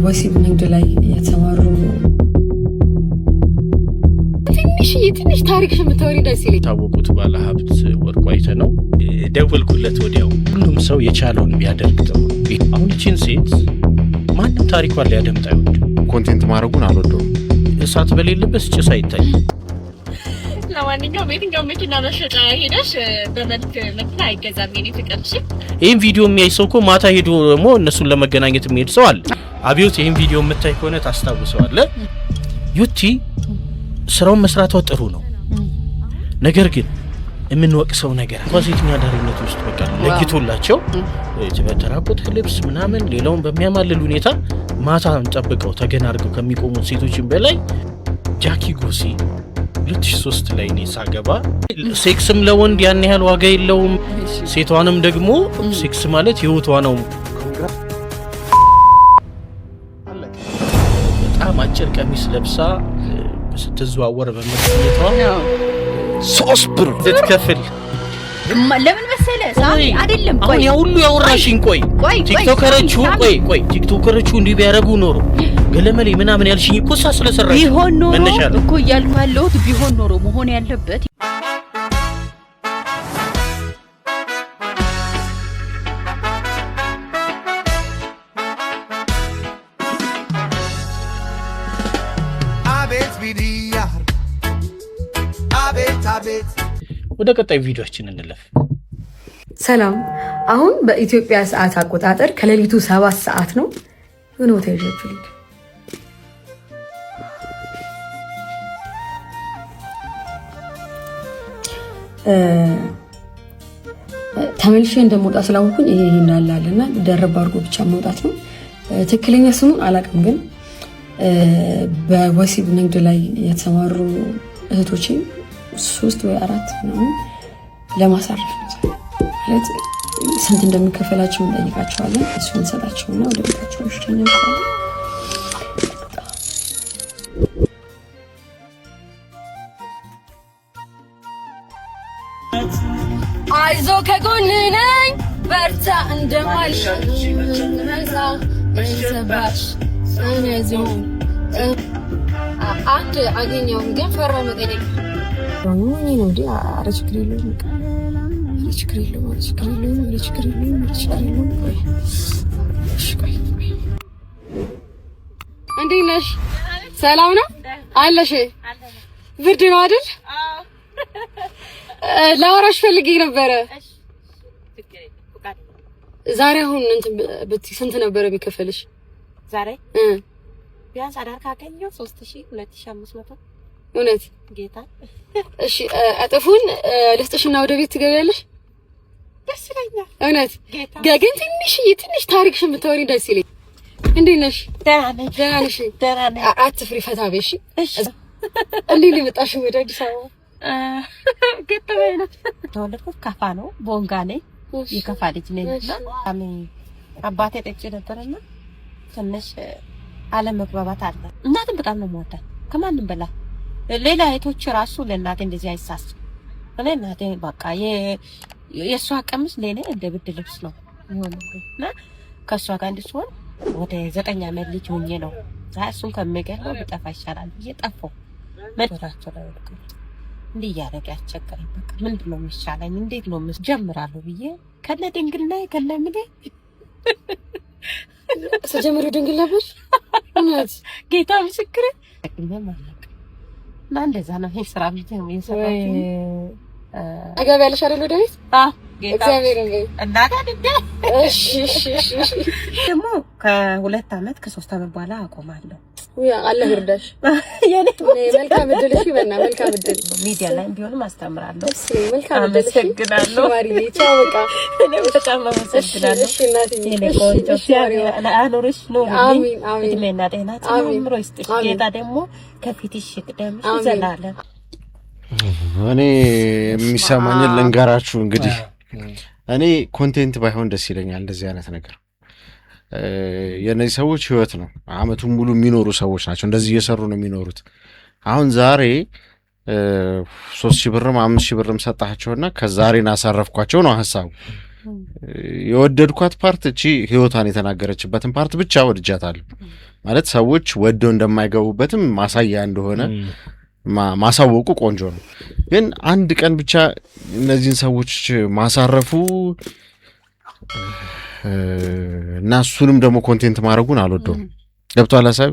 በወሲብ ንግድ ላይ የተሰማሩ ትንሽ ታሪክ የምታወሪ ደስ ይለኝ። ታወቁት ባለ ሀብት ወርቁ አይተህ ነው ደወልኩለት ወዲያው። ሁሉም ሰው የቻለውን ቢያደርግ ጥሩ። አሁን እቺን ሴት ማንም ታሪኳን ሊያደምጥ አይወድም። ኮንቴንት ማድረጉን አልወደውም። እሳት በሌለበት ጭስ አይታይ። ለማንኛውም የትኛው መኪና መሸጫ ሄደሽ በመልክ መኪና አይገዛም የኔ ፍቅርሽ። ይህን ቪዲዮ የሚያይ ሰው እኮ ማታ ሄዶ ደግሞ እነሱን ለመገናኘት የሚሄድ ሰው አለ። አብዮት ይህን ቪዲዮ የምታይ ከሆነ ታስታውሰዋለህ። ዩቲ ስራውን መስራቷ ጥሩ ነው። ነገር ግን የምንወቅሰው ነገር ኳሴትኛ ዳሪነት ውስጥ በቃ ለግቶላቸው በተራቆተ ልብስ ምናምን ሌላውን በሚያማልል ሁኔታ ማታን ጠብቀው ተገናርገው ከሚቆሙት ሴቶችን በላይ ጃኪ ጎሲ 2003 ላይ ነው ሳገባ ሴክስም ለወንድ ያን ያህል ዋጋ የለውም። ሴቷንም ደግሞ ሴክስ ማለት ህይወቷ ነው። በጣም አጭር ቀሚስ ለብሳ ስትዘዋወር በመገኘቷ 3 ብር ልትከፍል ለምን መሰለ ሳሚ አይደለም። ቆይ ያ ሁሉ ያወራሽኝ ቲክቶከሮቹ እንዲህ ቢያረጉ ኖሮ ገለመሌ ምናምን ያልሽኝ እኮ ስለሰራሽ ቢሆን ኖሮ እኮ እያልኩ ያለሁት ቢሆን ኖሮ መሆን ያለበት ወደ ቀጣይ ቪዲዮአችን እንለፍ። ሰላም። አሁን በኢትዮጵያ ሰዓት አቆጣጠር ከሌሊቱ 7 ሰዓት ነው። የሆነ ቦታ ይዣችሁ ልሂድ። ተመልሼ እንደምወጣ ስላወኩኝ ይሄ እንዳላለና ደረብ አድርጎ ብቻ መውጣት ነው። ትክክለኛ ስሙን አላውቅም፣ ግን በወሲብ ንግድ ላይ የተሰማሩ እህቶቼ 3 ወይ 4 ነው ለማሳረፍ ነው ማለት ስንት እንደሚከፈላቸው እንጠይቃቸዋለን። እሱን እንሰጣቸውና ወደ ቤታቸው እንሸኛቸዋለን። አይዞ ከጎን ነኝ በርታ እንደማልሽ መዛባሽ እነዚሁ አንድ አገኘው ግን ፈራው መጠየቅ ምን ነው እንዴ? ኧረ ችግር የለውም እንዴት ነሽ? ሰላም ነው አለሽ? ብርድ ነው አይደል? ላወራሽ ፈልጌ ነበረ። ዛሬ አሁን ስንት ነበረ ቢከፈልሽ? ዛሬ ቢያንስ አዳር ካገኘው 3000 2500 እውነት ጌታ። እሺ እጥፉን ልስጥሽና ወደ ቤት ትገቢያለሽ? ደስ ይለኛል እውነት ግን ትንሽ ታሪክሽ የምታወሪ ደስ ይለኝ። እንዴት ነሽ? ደህና ነሽ? አትፍሪ፣ ፈታ በይ። እሺ እንዴት ነው የመጣሽው ወደ አዲስ አበባ? ገጠመኝ ነው። ተወለድኩት ከፋ ነው፣ ቦንጋ ነኝ። የከፋ ልጅ ነኝና አባቴ ጠጭ ነበርና ትንሽ አለመግባባት አለ። እናቴን በጣም ነው የምወዳት ከማንም በላይ። ሌላ እህቶች ራሱ ለእናቴ እንደዚህ አይሳስም። እኔ እናቴ በቃ የእሷ ቀሚስ ለኔ እንደ ብርድ ልብስ ነው እና ከእሷ ጋር እንድትሆን ወደ 9 ዓመት ልጅ ሆኜ ነው እሱን ከሚገለው ብጠፋ ይሻላል ብዬ ጠፋሁ። መድራቸው ላይ ወድቀ እንዲህ እያደረገ ያስቸገረኝ። በቃ ምንድን ነው የሚሻለኝ? እንዴት ነው ጀምራለሁ ብዬ ከነ ድንግል ላይ ከነ ምኔ ሰጀምሩ ድንግል ነበር። እውነት ጌታ ምስክሬ ማለት እና እንደዛ ነው። ይሄ ስራ ብቻ ነው የሰራው። አጋቢ ያለሽ አይደል? ወደ ቤት እግዚአብሔር ይመስገን። እናታ ድንገ እሺ ደግሞ ከ2 ዓመት ከ3 ዓመት በኋላ አቆማለሁ። አላህ ይርዳሽ። የኔ መልካም እድል። እሺ በእና መልካም እድል። ሚዲያ ላይ ቢሆንም አስተምራለሁ። እሺ መልካም እድል። አመሰግናለሁ ማሪዬ። ቻው በቃ እኔ በጣም አመሰግናለሁ። እሺ እናትዬ። የኔ ቆንጆ ለአኖርሽ ነው። አሜን አሜን። እድሜና ጤና ጨምሮ ይስጥሽ። ጌታ ደግሞ ከፊትሽ ይቅደምሽ ዘላለም። እኔ የሚሰማኝን ልንገራችሁ። እንግዲህ እኔ ኮንቴንት ባይሆን ደስ ይለኛል እንደዚህ አይነት ነገር። የነዚህ ሰዎች ህይወት ነው። አመቱን ሙሉ የሚኖሩ ሰዎች ናቸው። እንደዚህ እየሰሩ ነው የሚኖሩት። አሁን ዛሬ 3000 ብርም 5000 ብርም ሰጣቸውና ከዛሬን አሳረፍኳቸው ነው ሐሳቡ። የወደድኳት ፓርት እቺ ህይወቷን የተናገረችበትን ፓርት ብቻ ወድጃታለሁ። ማለት ሰዎች ወደው እንደማይገቡበትም ማሳያ እንደሆነ ማሳወቁ ቆንጆ ነው። ግን አንድ ቀን ብቻ እነዚህን ሰዎች ማሳረፉ እና እሱንም ደግሞ ኮንቴንት ማድረጉን አልወደውም። ገብቷል ሀሳብ።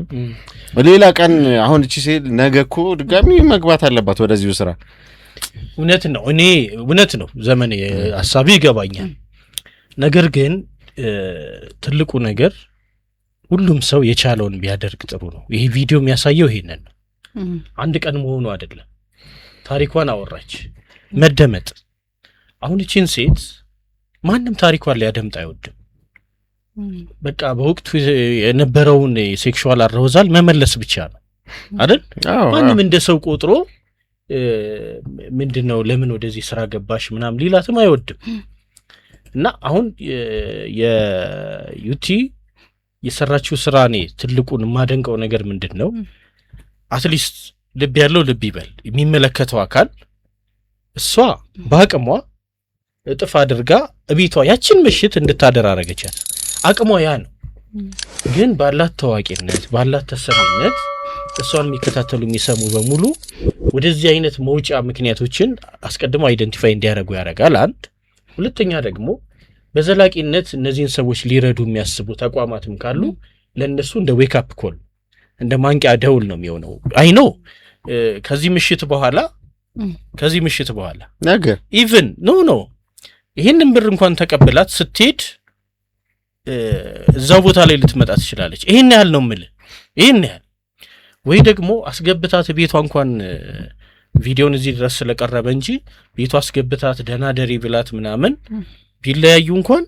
ሌላ ቀን አሁን እቺ ሴት ነገ እኮ ድጋሚ መግባት አለባት ወደዚሁ ስራ። እውነት ነው ዘመን ሀሳቢ ይገባኛል። ነገር ግን ትልቁ ነገር ሁሉም ሰው የቻለውን ቢያደርግ ጥሩ ነው። ይሄ ቪዲዮ የሚያሳየው ይሄንን ነው። አንድ ቀን መሆኑ አይደለም። ታሪኳን አወራች መደመጥ። አሁን እቺን ሴት ማንም ታሪኳን ሊያደምጥ አይወድም። በቃ በወቅቱ የነበረውን ሴክሹዋል አራውዛል መመለስ ብቻ ነው አይደል? ማንም እንደ ሰው ቆጥሮ ምንድነው ለምን ወደዚህ ስራ ገባሽ ምናምን ሊላትም አይወድም። እና አሁን የዩቲ የሰራችው ስራ እኔ ትልቁን የማደንቀው ነገር ምንድነው አትሊስት ልብ ያለው ልብ ይበል። የሚመለከተው አካል እሷ በአቅሟ እጥፍ አድርጋ እቤቷ ያችን ምሽት እንድታደር አረገቻት። አቅሟ ያ ነው። ግን ባላት ታዋቂነት ባላት ተሰሚነት እሷን የሚከታተሉ የሚሰሙ በሙሉ ወደዚህ አይነት መውጫ ምክንያቶችን አስቀድሞ አይደንቲፋይ እንዲያደርጉ ያደርጋል። አንድ ሁለተኛ ደግሞ በዘላቂነት እነዚህን ሰዎች ሊረዱ የሚያስቡ ተቋማትም ካሉ ለነሱ እንደ ዌክ አፕ ኮል እንደ ማንቂያ ደውል ነው የሚሆነው። አይ ኖ ከዚህ ምሽት በኋላ ነገር ኢቭን ኖ ይሄንን ብር እንኳን ተቀበላት ስትሄድ እዛው ቦታ ላይ ልትመጣ ትችላለች። ይሄን ያህል ነው የምልህ፣ ይሄን ያህል ወይ ደግሞ አስገብታት ቤቷ እንኳን ቪዲዮን እዚህ ድረስ ስለቀረበ እንጂ ቤቷ አስገብታት ደህና ደሪ ብላት ምናምን ቢለያዩ እንኳን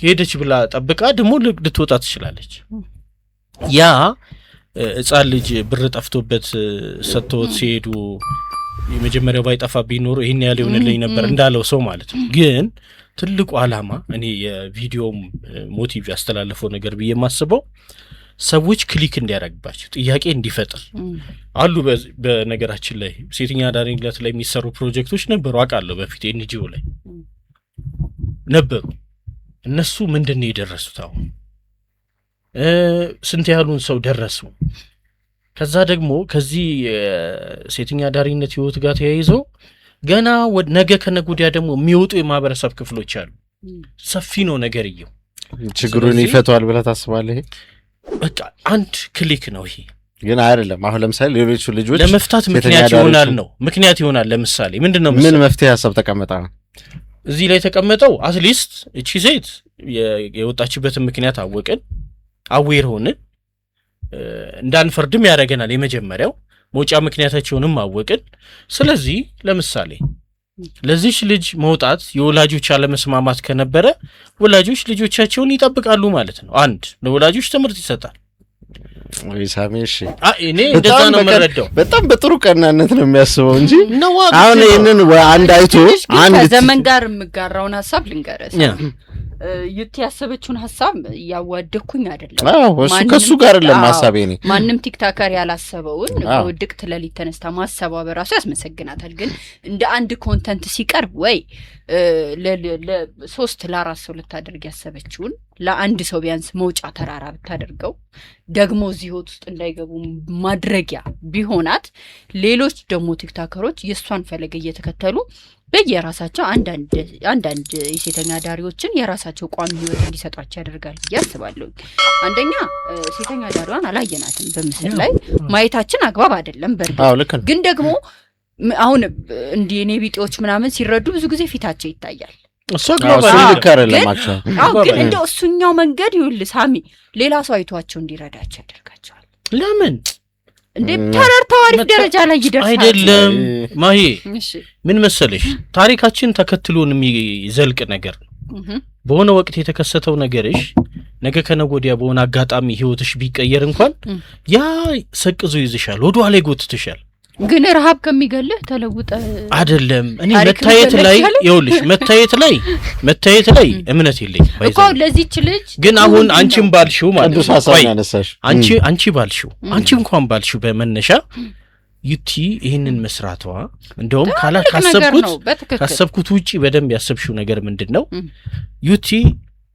ሄደች ብላ ጠብቃ ደግሞ ልትወጣ ትችላለች። ያ ሕፃን ልጅ ብር ጠፍቶበት ሰጥቶት ሲሄዱ የመጀመሪያው ባይጠፋ ቢኖር ይሄን ያህል ይሆንልኝ ነበር እንዳለው ሰው ማለት ነው። ግን ትልቁ ዓላማ እኔ የቪዲዮ ሞቲቭ ያስተላለፈው ነገር ብዬ የማስበው ሰዎች ክሊክ እንዲያደርግባቸው ጥያቄ እንዲፈጥር አሉ። በነገራችን ላይ ሴተኛ አዳሪነት ላይ የሚሰሩ ፕሮጀክቶች ነበሩ አውቃለሁ። በፊት ኤንጂኦ ላይ ነበሩ። እነሱ ምንድነው የደረሱት? አሁን ስንት ያህሉን ሰው ደረሱ? ከዛ ደግሞ ከዚህ ሴተኛ አዳሪነት ህይወት ጋር ተያይዞ ገና ነገ ከነገ ወዲያ ደግሞ የሚወጡ የማህበረሰብ ክፍሎች አሉ። ሰፊ ነው ነገርየው። ችግሩን ይፈታዋል ብለህ ታስባለህ? ይሄ በቃ አንድ ክሊክ ነው። ይሄ ግን አይደለም። አሁን ለምሳሌ ሌሎቹ ልጆች ለመፍታት ምክንያት ይሆናል። ለምሳሌ ምንድነው ምን መፍትሄ ሐሳብ ተቀመጣ ነው እዚህ ላይ ተቀመጠው? አትሊስት እቺ ሴት የወጣችበትን ምክንያት አወቅን፣ አዌር ሆንን፣ እንዳንፈርድም ያደርገናል። የመጀመሪያው መውጫ ምክንያታቸውንም አወቅን። ስለዚህ ለምሳሌ ለዚች ልጅ መውጣት የወላጆች አለመስማማት ከነበረ ወላጆች ልጆቻቸውን ይጠብቃሉ ማለት ነው። አንድ ለወላጆች ትምህርት ይሰጣል። ወይ ሳሜሽ እኔ እንደዛ ነው የምረዳው። በጣም በጥሩ ቀናነት ነው የሚያስበው እንጂ አሁን ይሄንን አንድ አይቶ አንድ ከዘመን ጋር የምጋራውን ሐሳብ ልንገርህ። ዩቲ ያሰበችውን ሐሳብ ያዋደኩኝ አይደለም። እሱ ከሱ ጋር ለማሳቤ ነው። ማንም ቲክታከር ያላሰበውን ወድቅት ለሊት ተነስታ ማሰቧ በራሱ ያስመሰግናታል። ግን እንደ አንድ ኮንተንት ሲቀርብ ወይ ለ3 ለ4 ሰው ልታደርግ ያሰበችውን ለአንድ ሰው ቢያንስ መውጫ ተራራ ብታደርገው ደግሞ እዚህ ህይወት ውስጥ እንዳይገቡ ማድረጊያ ቢሆናት ሌሎች ደግሞ ቲክታከሮች የሷን ፈለገ እየተከተሉ በየራሳቸው አንዳንድ የሴተኛ ዳሪዎችን የራሳቸው ቋሚ ህይወት እንዲሰጧቸው ያደርጋል ያስባለሁ። አንደኛ ሴተኛ ዳሪዋን አላየናትም በምስል ላይ ማየታችን አግባብ አይደለም። በርግጥ ግን ደግሞ አሁን እንዲህ የኔ ቢጤዎች ምናምን ሲረዱ ብዙ ጊዜ ፊታቸው ይታያል። እሱ አይደለማቸው። ግን እንደው እሱኛው መንገድ ይውል ሳሚ ሌላ ሰው አይቷቸው እንዲረዳቸው ያደርጋቸዋል። ለምን እንዴ ተራርተው አሪፍ ደረጃ ላይ ይደርሳል አይደለም? ማሂ ምን መሰለሽ ታሪካችን ተከትሎን የሚዘልቅ ነገር ነው። በሆነ ወቅት የተከሰተው ነገርሽ ነገ ከነገ ወዲያ በሆነ አጋጣሚ ህይወትሽ ቢቀየር እንኳን ያ ሰቅዞ ይዝሻል፣ ወደ ኋላ ይጎትትሻል። ግን ረሃብ ከሚገልህ ተለውጠ አይደለም። እኔ መታየት ላይ ይኸውልሽ መታየት ላይ እምነት የለኝ እኮ ለዚህች ልጅ። ግን አሁን አንቺም ባልሽው ማለት ነው አንቺ ባልሽው አንቺ እንኳን ባልሽው በመነሻ ዩቲ ይሄንን መስራቷ እንደውም ካሰብኩት ውጪ በደንብ ያሰብሽው ነገር ምንድነው? ዩቲ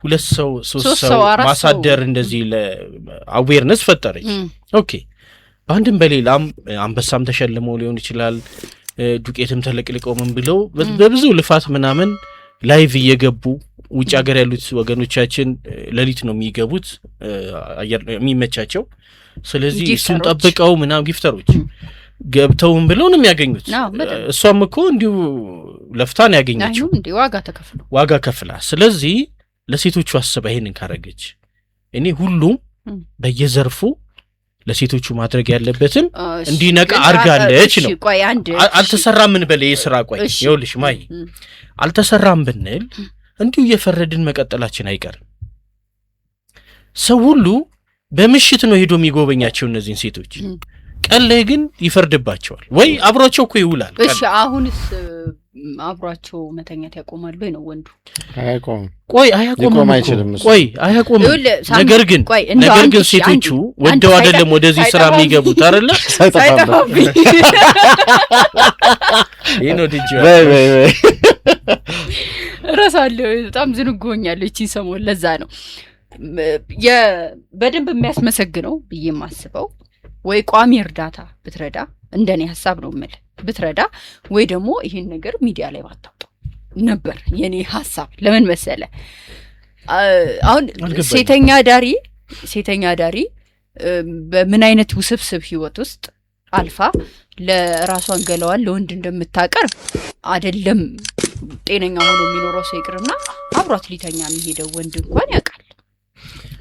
2 ሰው 3 ሰው ማሳደር እንደዚህ ለአዌርነስ ፈጠረች። ኦኬ በአንድም በሌላም አንበሳም ተሸልመው ሊሆን ይችላል ዱቄትም ተለቅልቀው ምን ብለው በብዙ ልፋት ምናምን ላይቭ እየገቡ ውጭ ሀገር ያሉት ወገኖቻችን ሌሊት ነው የሚገቡት አየር የሚመቻቸው ስለዚህ እሱን ጠብቀው ምናምን ጊፍተሮች ገብተውም ብለው ነው የሚያገኙት እሷም እኮ እንዲሁ ለፍታን ያገኘችው እንዴ ዋጋ ከፍላ ስለዚህ ለሴቶቹ አስባ ይሄንን ካረገች እኔ ሁሉም በየዘርፉ ለሴቶቹ ማድረግ ያለበትን እንዲነቃ አርጋለች ነው አልተሰራም ምን በለ የሥራ ቆይ ይኸውልሽ ማይ አልተሰራም ብንል እንዲሁ እየፈረድን መቀጠላችን አይቀርም ሰው ሁሉ በምሽት ነው ሄዶ የሚጎበኛቸው እነዚህን ሴቶች ቀን ላይ ግን ይፈርድባቸዋል ወይ አብሯቸው እኮ ይውላል እሺ አሁንስ አብሯቸው መተኛት ያቆማል ወይ ነው ወንዱ አያቆም ቆይ አያቆም ቆይ አያቆም ነገር ግን ሴቶቹ ወደው አይደለም ወደዚህ ስራ የሚገቡት አይደለ ሳይጠፋብኝ ይሄ ነው ዲጂ ራሳለሁ በጣም ዝንጎኛለሁ እቺ ሰሞን ለዛ ነው በደንብ የሚያስመሰግነው ብዬ ማስበው ወይ ቋሚ እርዳታ ብትረዳ እንደኔ ሐሳብ ነው ማለት ብትረዳ ወይ ደግሞ ይሄን ነገር ሚዲያ ላይ ባታውጣው ነበር የኔ ሐሳብ ለምን መሰለ አሁን ሴተኛ ዳሪ በምን አይነት ውስብስብ ህይወት ውስጥ አልፋ ለራሷን ገለዋል ለወንድ እንደምታቀርብ አይደለም ጤነኛ ሆኖ የሚኖረው ሰው ይቅርና አብሯት ሊተኛ የሚሄደው ወንድ እንኳን ያውቃል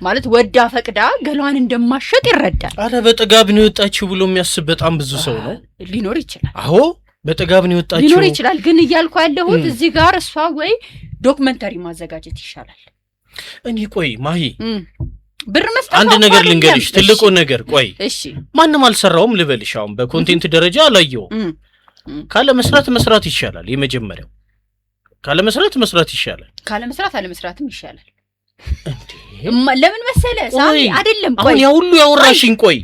ማለት ወዳ ፈቅዳ ገሏን እንደማሸጥ ይረዳል አረ በጥጋብ ነው የወጣችው ብሎ የሚያስብ በጣም ብዙ ሰው ነው ሊኖር ይችላል አዎ በጥጋብ ነው የወጣችው ሊኖር ይችላል ግን እያልኩ ያለሁት እዚህ ጋር እሷ ወይ ዶክመንተሪ ማዘጋጀት ይሻላል እኔ ቆይ ማሂ ብር መስጠት አንድ ነገር ልንገርሽ ትልቁ ነገር ቆይ እሺ ማንንም አልሰራውም ልበልሽ አሁን በኮንቴንት ደረጃ አላየው ካለ መስራት ይሻላል የመጀመሪያው ካለ መስራት ይሻላል ካለ አለመስራትም ይሻላል ለምን መሰለ ሳሚ አይደለም ቆይ አሁን ያ ሁሉ ያወራሽኝ ቆይ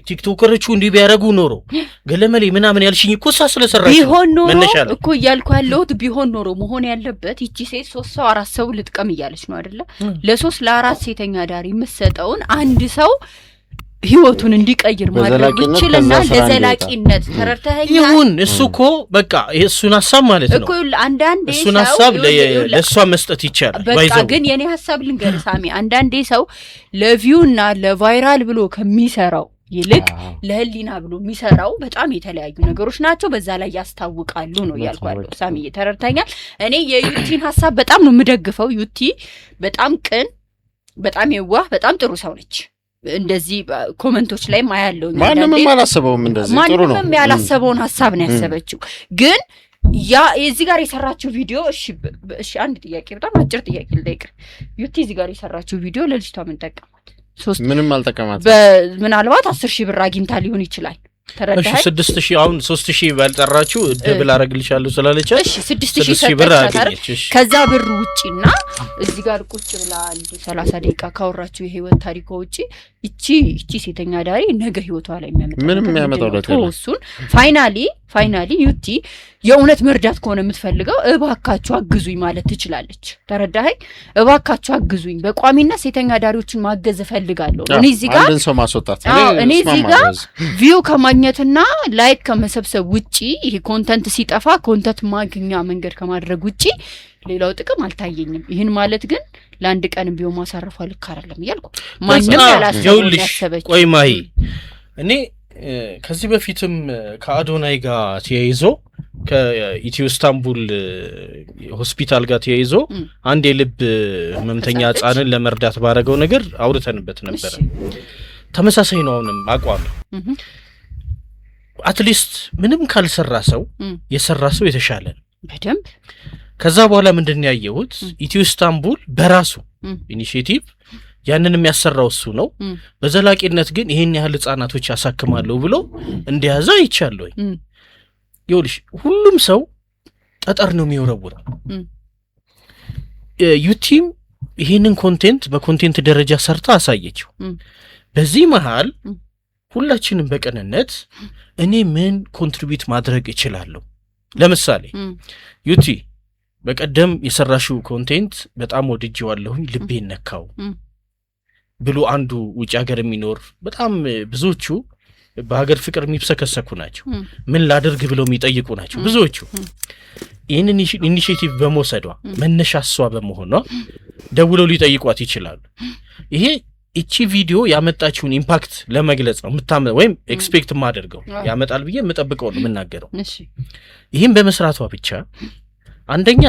ቲክቶከሮቹ እንዲህ ቢያረጉ ኖሮ ገለመሌ ምናምን ያልሽኝ እኮ ስለሰራሽ ቢሆን ኖሮ እኮ ያልኩ ያለሁት ቢሆን ኖሮ መሆን ያለበት እቺ ሴት 3 ሰው 4 ሰው ልጥቀም እያለች ነው አይደለ ለ3 ለ4 ሴተኛ ዳሪ የምትሰጠውን አንድ ሰው ህይወቱን እንዲቀይር ማድረግ ይችላልና ለዘላቂነት ተረርተኸኝ ይሁን እሱ እኮ በቃ እሱን ሐሳብ ማለት ነው እኮ አንዳንዴ እሱን ሐሳብ ለሷ መስጠት ይቻላል በቃ ግን የኔ ሐሳብ ልንገር ሳሚ አንዳንዴ ሰው ለቪውና ለቫይራል ብሎ ከሚሰራው ይልቅ ለህሊና ብሎ የሚሰራው በጣም የተለያዩ ነገሮች ናቸው በዛ ላይ ያስታውቃሉ ነው ያልኳለሁ ሳሚ ተረርተኛል እኔ የዩቲን ሐሳብ በጣም ነው የምደግፈው ዩቲ በጣም ቅን በጣም የዋህ በጣም ጥሩ ሰው ነች እንደዚህ ኮሜንቶች ላይ ማያለው ማንንም አላሰበውም እንደዚህ ጥሩ ነው ማንንም ያላሰበውን ሐሳብ ነው ያሰበችው ግን ያ እዚህ ጋር የሰራችው ቪዲዮ እሺ አንድ ጥያቄ በጣም አጭር ጥያቄ ልጠይቅ ዩቲ እዚህ ጋር የሰራችው ቪዲዮ ለልጅቷ ምን ጠቀማት ምንም አልጠቀማት ምናልባት 10,000 ብር አግኝታ ሊሆን ይችላል ተረዳኸኝ 6000 አሁን 3000 ባልጠራችሁ ደብል አረግልሻለሁ ስላለች እሺ 6000 ብር አገኘች ከዛ ብር ውጪና እዚህ ጋር ቁጭ ብላ 30 ደቂቃ ካወራችሁ የህይወት ታሪኮ ውጪ እቺ ሴተኛ ዳሪ ነገ ህይወቷ ላይ ምንም የሚያመጣው ነገር እሱን ፋይናሊ ዩቲ የእውነት መርዳት ከሆነ የምትፈልገው እባካችሁ አግዙኝ ማለት ትችላለች ተረዳኸኝ እባካችሁ አግዙኝ በቋሚና ሴተኛ ዳሪዎችን ማገዝ ፈልጋለሁ እኔ እዚህ ጋር አንድን ሰው ማስወጣት እኔ እዚህ ጋር ቪው ከማግኘትና ላይክ ከመሰብሰብ ውጪ ይሄ ኮንተንት ሲጠፋ ኮንተንት ማግኛ መንገድ ከማድረግ ውጪ ሌላው ጥቅም አልታየኝም ይሄን ማለት ግን ለአንድ ቀን ቢሆን ማሳረፍ ልክ አይደለም ይልኩ ማንንም ያላሰበው ያሰበች ቆይ ማይ እኔ ከዚህ በፊትም ከአዶናይ ጋር ተያይዞ ከኢትዮ ኢስታንቡል ሆስፒታል ጋር ተያይዞ አንድ የልብ ህመምተኛ ህጻንን ለመርዳት ባረገው ነገር አውርተንበት ነበር ተመሳሳይ ነው አሁንም አቋም አትሊስት ምንም ካልሰራ ሰው የሰራ ሰው የተሻለ በደንብ ከዛ በኋላ ምንድነው ያየሁት ኢትዮ ኢስታንቡል በራሱ ኢኒሺዬቲቭ ያንንም የሚያሰራው እሱ ነው በዘላቂነት ግን ይሄን ያህል ህፃናቶች ያሳክማሉ ብሎ እንዲያዛ ይቻለው ይኸውልሽ ሁሉም ሰው ጠጠር ነው የሚወረውረው ዩቲም ይሄንን ኮንቴንት በኮንቴንት ደረጃ ሰርታ አሳየችው በዚህ መሃል ሁላችንም በቀንነት እኔ ምን ኮንትሪቢዩት ማድረግ እችላለሁ ለምሳሌ ዩቲ በቀደም የሰራሽው ኮንቴንት በጣም ወድጄዋለሁኝ ልቤን ነካው ብሎ አንዱ ውጭ ሀገር የሚኖር በጣም ብዙዎቹ በሀገር ፍቅር የሚብሰከሰኩ ናቸው። ምን ላደርግ ብለው የሚጠይቁ ናቸው ብዙዎቹ። ይህንን ኢኒሼቲቭ በመውሰዷ መነሻ እሷ በመሆኗ ደውለው ሊጠይቋት ይችላሉ። ይሄ እቺ ቪዲዮ ያመጣችውን ኢምፓክት ለመግለጽ ነው ወይም ኤክስፔክት ማደርገው ያመጣል ብዬ የምጠብቀው ነው የምናገረው። ይህም በመስራቷ ብቻ አንደኛ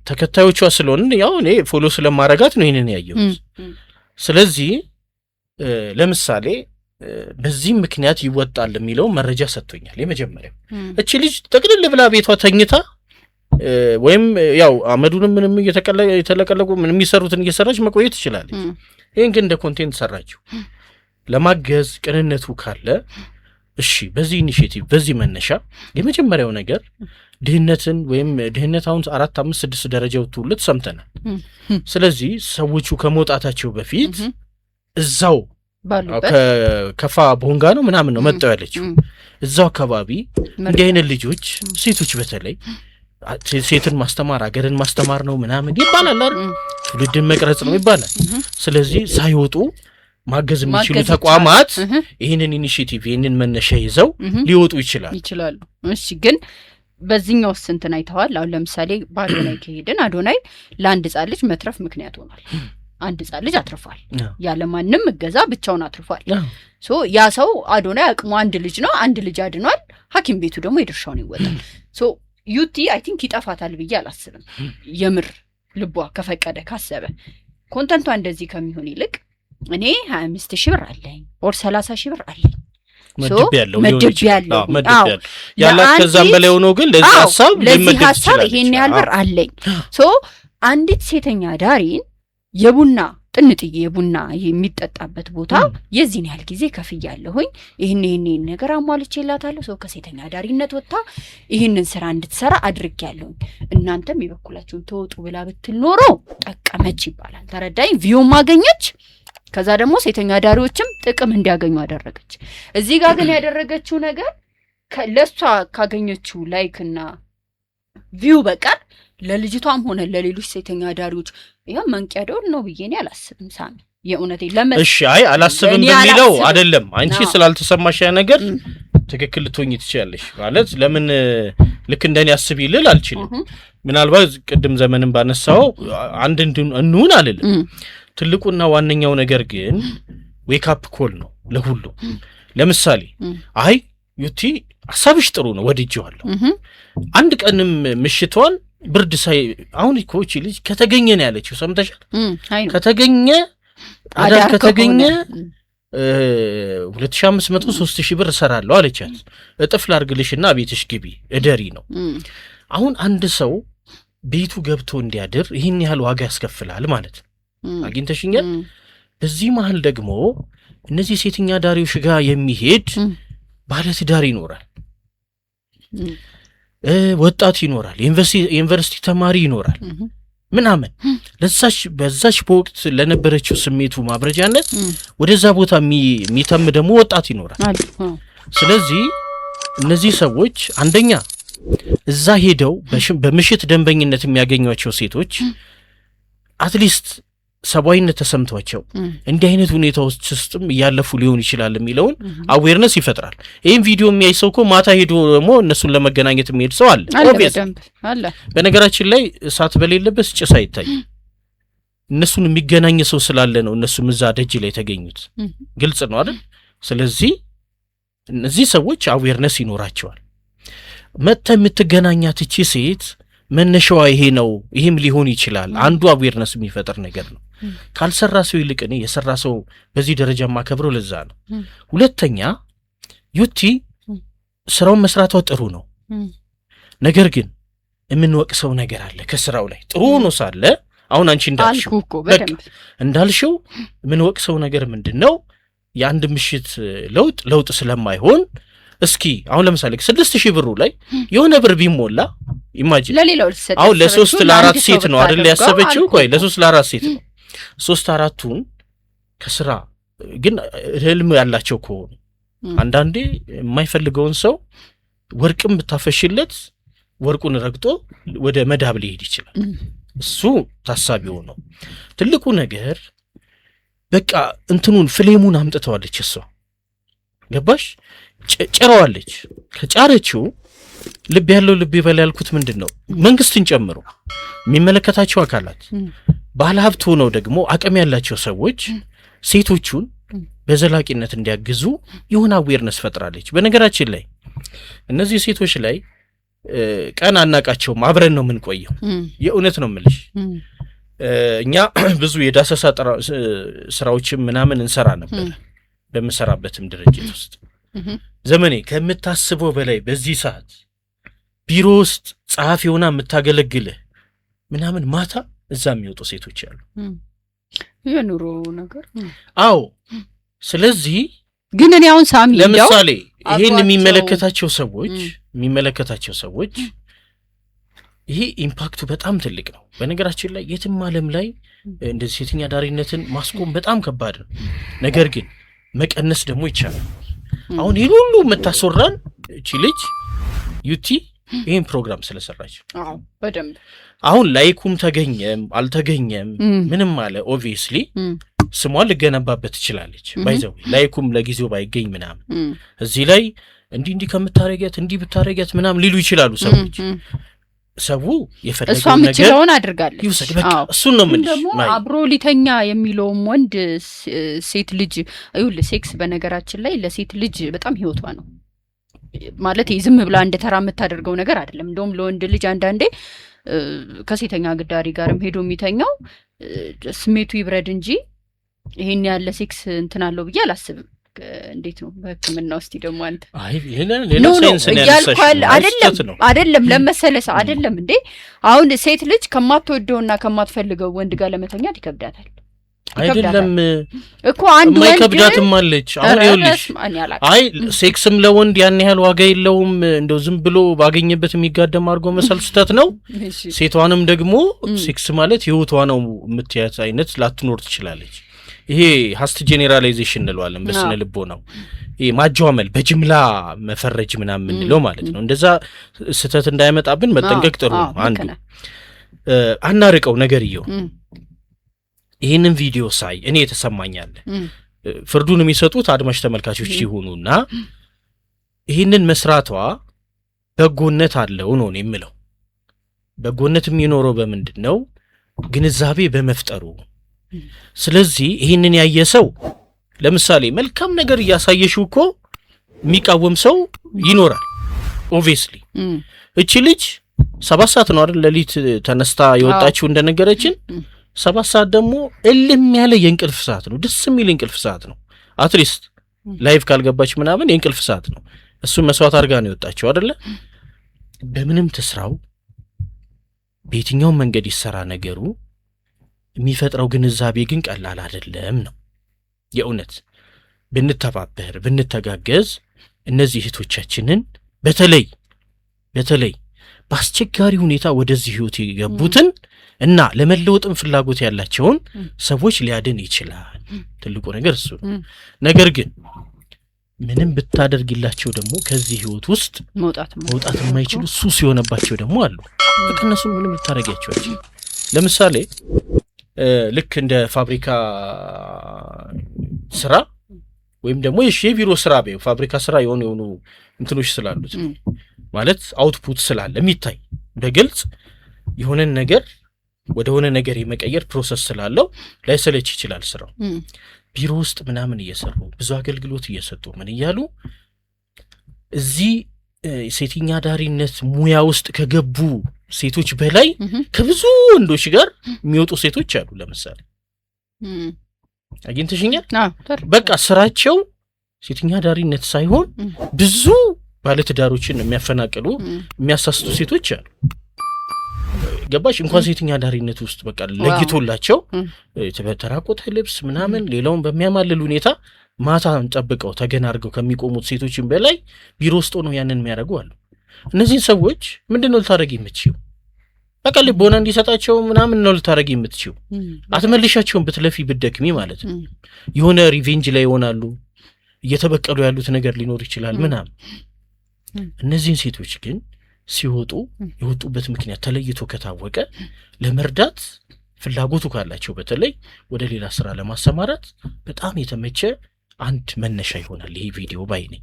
ተከታዮቿ ስለሆነ ያው እኔ ፎሎ ስለማረጋት ነው ይሄንን ያየሁት። ስለዚህ ለምሳሌ በዚህ ምክንያት ይወጣል የሚለው መረጃ ሰጥቶኛል። የመጀመሪያው እቺ ልጅ ጠቅልል ብላ ቤቷ ተኝታ ወይም ያው አመዱንም ምንም እየተለቀለቁ ምንም የሚሰሩትን እየሰራች መቆየት ትችላለች። ይሄን ግን እንደ ኮንቴንት ሰራችው ለማገዝ ቅንነቱ ካለ እሺ፣ በዚህ ኢኒሼቲቭ በዚህ መነሻ የመጀመሪያው ነገር ድህነትን ወይም ድህነት አሁን 4 5 6 ደረጃ ወጥቶለት ሰምተናል። ስለዚህ ሰዎቹ ከመውጣታቸው በፊት እዛው ከከፋ ቦንጋ ነው ምናምን ነው መጣው ያለችው እዛው አካባቢ እንዲህ አይነት ልጆች ሴቶች በተለይ ሴትን ማስተማር አገርን ማስተማር ነው ምናምን ይባላል አይደል? ትውልድን መቅረጽ ነው ይባላል። ስለዚህ ሳይወጡ ማገዝ የሚችሉ ተቋማት ይሄንን ኢኒሼቲቭ ይሄንን መነሻ ይዘው ሊወጡ ይችላሉ። እሺ፣ ግን በዚህኛው እንትን አይተዋል። አሁን ለምሳሌ በአዶናይ ከሄድን አዶናይ ለአንድ ሕፃን ልጅ መትረፍ ምክንያት ሆኗል። አንድ ሕፃን ልጅ አትርፏል። ያለ ማንም እገዛ ብቻውን አትርፏል። ሶ ያ ሰው አዶናይ አቅሙ አንድ ልጅ ነው፣ አንድ ልጅ አድኗል። ሐኪም ቤቱ ደግሞ የድርሻውን ይወጣል። ሶ ዩቲ አይ ቲንክ ይጠፋታል ብዬ አላስብም። የምር ልቧ ከፈቀደ ካሰበ ኮንተንቷ እንደዚህ ከሚሆን ይልቅ እኔ 25,000 ብር አለኝ ኦር 30,000 ብር አለኝ መድብ ያለው ያላት ከዛም በላይ ሆኖ ግን ለዚህ ሐሳብ ይሄን ያህል ብር አለኝ። ሶ አንዲት ሴተኛ ዳሪን የቡና ጥንጥዬ የቡና የሚጠጣበት ቦታ የዚህን ያህል ጊዜ ከፍያለሁኝ ይሄን ነገር አሟልቼላታለሁ። ሰው ከሴተኛ ዳሪነት ወጣ ይሄንን ስራ እንድትሰራ አድርጌያለሁኝ። እናንተም የበኩላችሁን ተወጡ ብላ ብትል ኖሮ ጠቀመች ይባላል። ተረዳኝ። ቪው ማገኘች። ከዛ ደግሞ ሴተኛ ዳሪዎችም ጥቅም እንዲያገኙ አደረገች። እዚህ ጋር ግን ያደረገችው ነገር ለሷ ካገኘችው ላይክና ቪው በቀር ለልጅቷም ሆነ ለሌሎች ሴተኛ ዳሪዎች ይሄ መንቂያ ደውል ነው ብዬ እኔ አላስብም። ሳሚ የእውነቴ እሺ፣ አይ አላስብም በሚለው አይደለም። አንቺ ስላልተሰማሽ ያ ነገር ትክክል ልትሆኚ ትችያለሽ ማለት ለምን ልክ እንደኔ አስብ ይልል አልችልም። ምናልባት ቅድም ዘመንን ባነሳው አንድ እንሁን አልልም። ትልቁና ዋነኛው ነገር ግን ዌክ አፕ ኮል ነው ለሁሉ። ለምሳሌ አይ ዩቲ ሐሳብሽ ጥሩ ነው ወድጄዋለሁ። አንድ ቀንም ምሽቷን ብርድ ሳይ አሁን እኮ እቺ ልጅ ከተገኘ ነው ያለችው። ሰምተሻል? ከተገኘ አዳር ከተገኘ 2500 3000 ብር እሰራለሁ አለቻት። እጥፍ ላርግልሽና ቤትሽ ግቢ እደሪ ነው። አሁን አንድ ሰው ቤቱ ገብቶ እንዲያድር ይህን ያህል ዋጋ ያስከፍላል ማለት ነው። አግኝተሽኛል? በዚህ መሀል ደግሞ እነዚህ ሴተኛ ዳሪዎች ጋር የሚሄድ ባለትዳር ይኖራል፣ ወጣት ይኖራል፣ ዩኒቨርሲቲ ተማሪ ይኖራል ምናምን። በዛች በወቅት ለነበረችው ስሜቱ ማብረጃነት ወደዛ ቦታ የሚተም ደግሞ ወጣት ይኖራል። ስለዚህ እነዚህ ሰዎች አንደኛ እዛ ሄደው በምሽት ደንበኝነት የሚያገኟቸው ሴቶች አትሊስት ሰብአዊነት ተሰምቷቸው እንዲህ አይነት ሁኔታዎች ውስጥም እያለፉ ሊሆን ይችላል የሚለውን አዌርነስ ይፈጥራል። ይህም ቪዲዮ የሚያይ ሰው እኮ ማታ ሄዶ ደግሞ እነሱን ለመገናኘት የሚሄድ ሰው አለ። በነገራችን ላይ እሳት በሌለበት ጭስ አይታይም። እነሱን የሚገናኝ ሰው ስላለ ነው እነሱም እዛ ደጅ ላይ የተገኙት። ግልጽ ነው አይደል? ስለዚህ እነዚህ ሰዎች አዌርነስ ይኖራቸዋል። መጥታ የምትገናኛት እቺ ሴት መነሻዋ ይሄ ነው፣ ይሄም ሊሆን ይችላል። አንዱ አዌርነስ የሚፈጥር ነገር ነው። ካልሰራ ሰው ይልቅ እኔ የሰራ ሰው በዚህ ደረጃ ማከብረው ለዛ ነው። ሁለተኛ ዩቲ ስራውን መስራቷ ጥሩ ነው። ነገር ግን የምንወቅሰው ነገር አለ ከስራው ላይ ጥሩ ነው ሳለ አሁን አንቺ እንዳልሽው የምንወቅሰው ነገር ምንድነው? የአንድ ምሽት ለውጥ ስለማይሆን እስኪ አሁን ለምሳሌ 6000 ብሩ ላይ የሆነ ብር ቢሞላ ኢማጂን ለሌላው ልሰጥ አሁን ለ3 ለ4 ሴት ነው አይደል ያሰበችው? ቆይ ለ3 ለ4 ሴት ነው 3-4ቱን ከስራ ግን ህልም ያላቸው ከሆኑ አንዳንዴ የማይፈልገውን ሰው ወርቅም ብታፈሽለት ወርቁን ረግጦ ወደ መዳብ ሊሄድ ይችላል። እሱ ታሳቢው ነው። ትልቁ ነገር በቃ እንትኑን ፍሌሙን አምጥተዋለች እሷ ገባሽ ጭረዋለች። ከጫረችው ልብ ያለው ልብ ይበላ ያልኩት ምንድነው መንግስትን ጨምሮ የሚመለከታቸው አካላት ባለሀብት ሆነው ደግሞ አቅም ያላቸው ሰዎች ሴቶቹን በዘላቂነት እንዲያግዙ የሆነ አዌርነስ ፈጥራለች። በነገራችን ላይ እነዚህ ሴቶች ላይ ቀን አናቃቸውም፣ አብረን ነው የምንቆየው። የእውነት ነው የምልሽ። እኛ ብዙ የዳሰሳ ስራዎችም ምናምን እንሰራ ነበር በምሰራበትም ድርጅት ውስጥ። ዘመኔ ከምታስበው በላይ በዚህ ሰዓት ቢሮ ውስጥ ጸሐፊ ሆና የምታገለግልህ ምናምን ማታ እዛ የሚወጡ ሴቶች አሉ። የኑሮ ነገር አዎ። ስለዚህ ግን እኔ አሁን ሳሚ ለምሳሌ ይሄን የሚመለከታቸው ሰዎች ይሄ ኢምፓክቱ በጣም ትልቅ ነው። በነገራችን ላይ የትም ዓለም ላይ እንደዚህ ሴተኛ ዳሪነትን ማስቆም በጣም ከባድ ነው። ነገር ግን መቀነስ ደግሞ ይቻላል። አሁን ይሄን ሁሉ የምታስወራን እቺ ልጅ ዩቲ ይሄን ፕሮግራም ስለሰራች አዎ በደንብ አሁን ላይኩም ተገኘም አልተገኘም ምንም አለ ኦብቪየስሊ ስሟን ልገነባበት ትችላለች። ባይዘው ላይኩም ለጊዜው ባይገኝ ምናምን እዚህ ላይ እንዲህ ከምታረጋት እንዲህ ብታረጋት ምናምን ሊሉ ይችላሉ ሰዎች። ሰው የፈለገው ነገር እሷ ምትለውን አድርጋለች ይውሰድ በቃ እሱን ነው ምን ደግሞ አብሮ ሊተኛ የሚለውም ወንድ ሴት ልጅ አይውል ሴክስ በነገራችን ላይ ለሴት ልጅ በጣም ህይወቷ ነው ማለት ዝም ብላ እንደተራ የምታደርገው ነገር አይደለም። እንደውም ለወንድ ልጅ አንዳንዴ ከሴተኛ ግዳሪ ጋርም ሄዶ የሚተኛው ስሜቱ ይብረድ እንጂ ይሄን ያለ ሴክስ እንትን አለው ብዬ አላስብም። እንዴት ነው በህክምና ውስጥ ደግሞ አንተ አይ ሌላ ሳይንስ ነው ያልኳል አይደለም ለመሰለሰ አይደለም እንዴ አሁን ሴት ልጅ ከማትወደውና ከማትፈልገው ወንድ ጋር ለመተኛት ይከብዳታል አይደለም እኮ አንድ ወንድ ማይከብዳትም አለች። አሁን ይኸውልሽ አይ ሴክስም ለወንድ ያን ያህል ዋጋ የለውም እንደው ዝም ብሎ ባገኘበት የሚጋደም አድርጎ መሰል ስተት ነው። ሴቷንም ደግሞ ሴክስ ማለት ህይወቷ ነው የምትያት አይነት ላትኖር ትችላለች። ይሄ ሀስት ጄኔራላይዜሽን እንለዋለን በስነ ልቦናው። ይሄ ማጃመል በጅምላ መፈረጅ ምናምን እንለው ማለት ነው። እንደዛ ስተት እንዳይመጣብን መጠንቀቅ ጥሩ ነው። አንዱ አናርቀው ነገርየው ይሄንን ቪዲዮ ሳይ እኔ የተሰማኛል ፍርዱን የሚሰጡት አድማጭ ተመልካቾች ይሁኑና ይሄንን መስራቷ በጎነት አለው ነው የምለው። በጎነት የሚኖረው በምንድነው? ግንዛቤ በመፍጠሩ። ስለዚህ ይሄንን ያየ ሰው ለምሳሌ መልካም ነገር እያሳየሽው እኮ የሚቃወም ሰው ይኖራል ኦብቪየስሊ። እቺ ልጅ 7 ሰዓት ነው አይደል ለሊት ተነስታ የወጣችው እንደነገረችን 7 ሰዓት ደግሞ እልም ያለ የእንቅልፍ ሰዓት ነው። ደስ የሚል እንቅልፍ ሰዓት ነው። አትሊስት ላይቭ ካልገባች ምናምን የእንቅልፍ ሰዓት ነው። እሱን መስዋዕት አድርጋ ነው የወጣችው አይደለ? በምንም ተስራው በየትኛው መንገድ ይሰራ ነገሩ የሚፈጥረው ግንዛቤ ግን ቀላል አይደለም ነው የእውነት። ብንተባበር ብንተጋገዝ እነዚህ እህቶቻችንን በተለይ በአስቸጋሪ ሁኔታ ወደዚህ ህይወት የገቡትን እና ለመለወጥም ፍላጎት ያላቸውን ሰዎች ሊያድን ይችላል። ትልቁ ነገር እሱ ነው። ነገር ግን ምንም ብታደርግላቸው ደግሞ ከዚህ ህይወት ውስጥ መውጣት የማይችሉ ሱስ የሆነባቸው ደግሞ አሉ። እነሱ ምንም ልታረጋቸው አይችልም። ለምሳሌ ልክ እንደ ፋብሪካ ስራ ወይም ደግሞ የቢሮ ስራ በይ ፋብሪካ ስራ የሆኑ እንትኖች ስላሉት ማለት አውትፑት ስላለ የሚታይ በግልጽ የሆነን ነገር ወደ ሆነ ነገር የመቀየር ፕሮሰስ ስላለው ላይሰለች ይችላል ስራው። ቢሮ ውስጥ ምናምን እየሰሩ ብዙ አገልግሎት እየሰጡ ምን እያሉ እዚህ ሴተኛ ዳሪነት ሙያ ውስጥ ከገቡ ሴቶች በላይ ከብዙ ወንዶች ጋር የሚወጡ ሴቶች አሉ። ለምሳሌ አግኝተሽኛል። በቃ ስራቸው ሴተኛ ዳሪነት ሳይሆን ብዙ ባለትዳሮችን የሚያፈናቅሉ የሚያሳስቱ ሴቶች አሉ። ገባሽ? እንኳን ሴተኛ ዳሪነት ውስጥ በቃ ለይቶላቸው ተራቆተ ልብስ ምናምን ሌላውን በሚያማልል ሁኔታ ማታን ጠብቀው ተገና አድርገው ከሚቆሙት ሴቶችን በላይ ቢሮ ውስጥ ነው ያንን የሚያደርጉ አሉ። እነዚህን ሰዎች ምንድነው ልታረጊ የምትችይው? በቃ ልቦና እንዲሰጣቸው ምናምን ነው ልታረጊ የምትችይው። አትመልሻቸውን ብትለፊ ብትደክሚ ማለት ነው። የሆነ ሪቬንጅ ላይ ይሆናሉ። እየተበቀሉ ያሉት ነገር ሊኖር ይችላል ምናምን። እነዚህን ሴቶች ግን ሲወጡ የወጡበት ምክንያት ተለይቶ ከታወቀ ለመርዳት ፍላጎቱ ካላቸው በተለይ ወደ ሌላ ስራ ለማሰማራት በጣም የተመቸ አንድ መነሻ ይሆናል ይሄ ቪዲዮ ባይነኝ።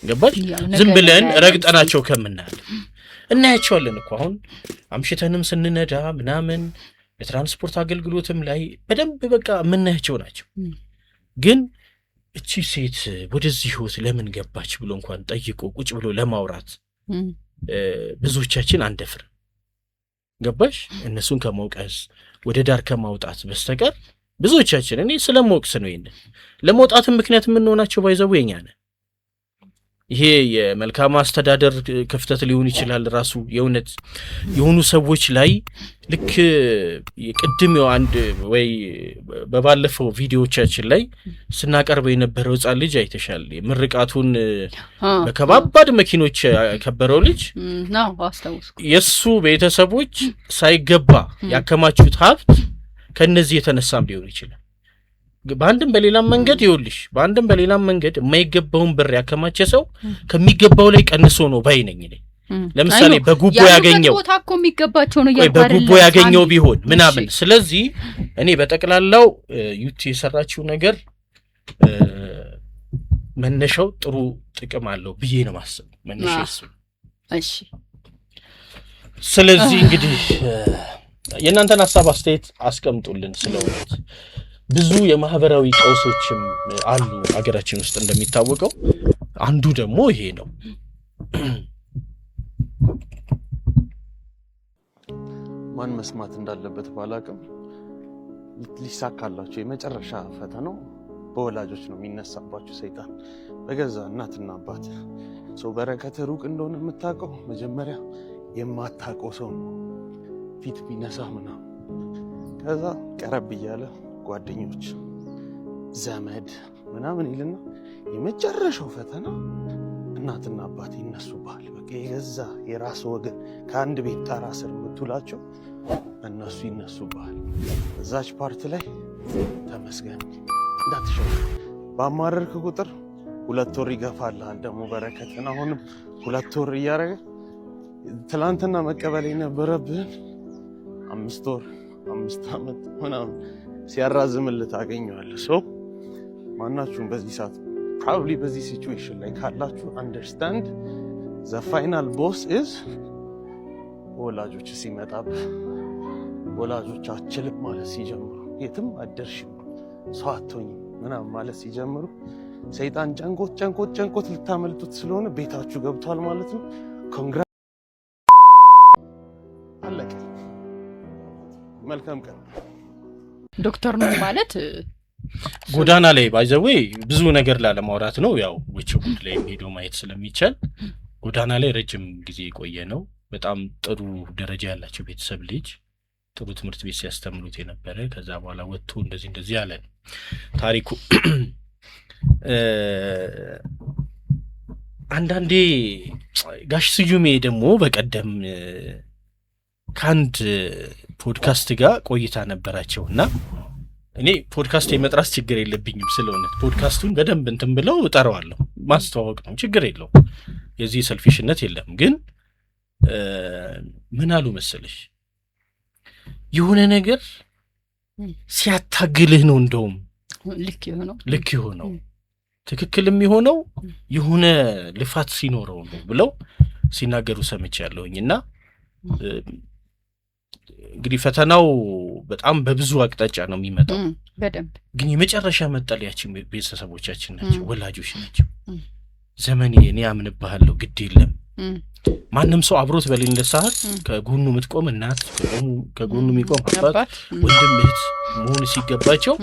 ገባሽ? ዝም ብለን ረግጠናቸው ከምናያለን እናያቸዋለን እኮ አሁን አምሽተንም ስንነዳ ምናምን የትራንስፖርት አገልግሎትም ላይ በደንብ በቃ የምናያቸው ናቸው። ግን እቺ ሴት ወደዚህ ህይወት ለምን ገባች ብሎ እንኳን ጠይቆ ቁጭ ብሎ ለማውራት ብዙዎቻችን አንደፍር። ገባሽ? እነሱን ከመውቀስ ወደ ዳር ከማውጣት በስተቀር ብዙዎቻችን እኔ ስለመወቅስ ነው ይሄን ለመውጣትም ምክንያት የምንሆናቸው ባይዘው የኛ ነን። ይሄ የመልካም አስተዳደር ክፍተት ሊሆን ይችላል። ራሱ የእውነት የሆኑ ሰዎች ላይ ልክ የቅድም አንድ ወይ በባለፈው ቪዲዮዎቻችን ላይ ስናቀርበው የነበረው ህፃን ልጅ አይተሻል። ምርቃቱን በከባባድ መኪኖች ያከበረው ልጅ ነው አስተውስኩ። የሱ ቤተሰቦች ሳይገባ ያከማቹት ሀብት ከነዚህ የተነሳም ሊሆን ይችላል። በአንድም በሌላም መንገድ ይውልሽ በአንድም በሌላም መንገድ የማይገባውን ብር ያከማቸ ሰው ከሚገባው ላይ ቀንሶ ነው ባይነኝ ነኝ። ለምሳሌ በጉቦ ያገኘው ታኮ የሚገባቸው ነው ያባረለ በጉቦ ያገኘው ቢሆን ምናምን። ስለዚህ እኔ በጠቅላላው ዩቲ የሰራችው ነገር መነሻው ጥሩ ጥቅም አለው ብዬ ነው ማስብ መነሻው እሱ። እሺ ስለዚህ እንግዲህ የእናንተን ሐሳብ አስተያየት አስቀምጡልን። ስለውት ብዙ የማህበራዊ ቀውሶችም አሉ ሀገራችን ውስጥ እንደሚታወቀው፣ አንዱ ደግሞ ይሄ ነው። ማን መስማት እንዳለበት ባላቅም ሊሳካላችሁ የመጨረሻ ፈተናው በወላጆች ነው የሚነሳባችሁ ሰይጣን በገዛ እናትና አባት። ሰው በረከት ሩቅ እንደሆነ የምታውቀው መጀመሪያ የማታውቀው ሰው ነው ፊት ቢነሳ ምናምን፣ ከዛ ቀረብ እያለ ጓደኞች ዘመድ ምናምን ይልና የመጨረሻው ፈተና እናትና አባት ይነሱብሃል። በቃ የገዛ የራስ ወገን ከአንድ ቤት ጣራ ስር የምትውላቸው እነሱ ይነሱብሃል። እዛች ፓርት ላይ ተመስገን እንዳትሸው። ባማረርክ ቁጥር 2 ወር ይገፋልሃል ደግሞ በረከትን። አሁንም 2 ወር እያደረገ ትላንትና መቀበል የነበረብህን 5 ወር 5 ዓመት ምናምን ሲያራዝምልህ ታገኘዋለህ። ሰው ማናችሁም በዚህ ሰዓት ፕሮባብሊ በዚህ ሲቹዌሽን ላይ ካላችሁ አንደርስታንድ ዘ ፋይናል ቦስ ኢዝ ወላጆች ሲመጣብህ፣ ወላጆች አችልም ማለት ሲጀምሩ፣ የትም አደርሽም ሰው አትሆኝም ምናምን ማለት ሲጀምሩ፣ ሰይጣን ጨንቆት ልታመልጡት ስለሆነ ቤታችሁ ገብቷል ማለት ነው። ኮንግራ አለቀ። መልካም ቀን። ዶክተር ነው ማለት ጎዳና ላይ ባይዘዌ ብዙ ነገር ላለማውራት ነው። ያው ውጭ ጉድ ላይ ሄዶ ማየት ስለሚቻል ጎዳና ላይ ረጅም ጊዜ የቆየ ነው። በጣም ጥሩ ደረጃ ያላቸው ቤተሰብ ልጅ ጥሩ ትምህርት ቤት ሲያስተምሩት የነበረ ከዛ በኋላ ወጥቶ እንደዚህ ያለ ታሪኩ። አንዳንዴ ጋሽ ስዩሜ ደግሞ በቀደም ከአንድ ፖድካስት ጋር ቆይታ ነበራቸውና እኔ ፖድካስት የመጥራት ችግር የለብኝም። ስለሆነ ፖድካስቱን በደንብ እንትን ብለው እጠራዋለሁ። ማስተዋወቅ ነው፣ ችግር የለው። የዚህ ሰልፊሽነት የለም። ግን ምን አሉ መሰለሽ፣ የሆነ ነገር ሲያታግልህ ነው እንደውም ልክ የሆነው ትክክልም የሆነው የሆነ ልፋት ሲኖረው ነው ብለው ሲናገሩ ሰምቻለሁኝና እንግዲህ ፈተናው በጣም በብዙ አቅጣጫ ነው የሚመጣው። በደንብ ግን የመጨረሻ መጠለያችን ቤተሰቦቻችን ናቸው፣ ወላጆች ናቸው። ዘመኔ እኔ አምንብሃለሁ ግድ የለም ማንም ሰው አብሮት በሌለ ሰዓት ከጎኑ የምትቆም እናት፣ ከጎኑ የሚቆም አባት፣ ወንድም፣ እህት መሆን ሲገባቸው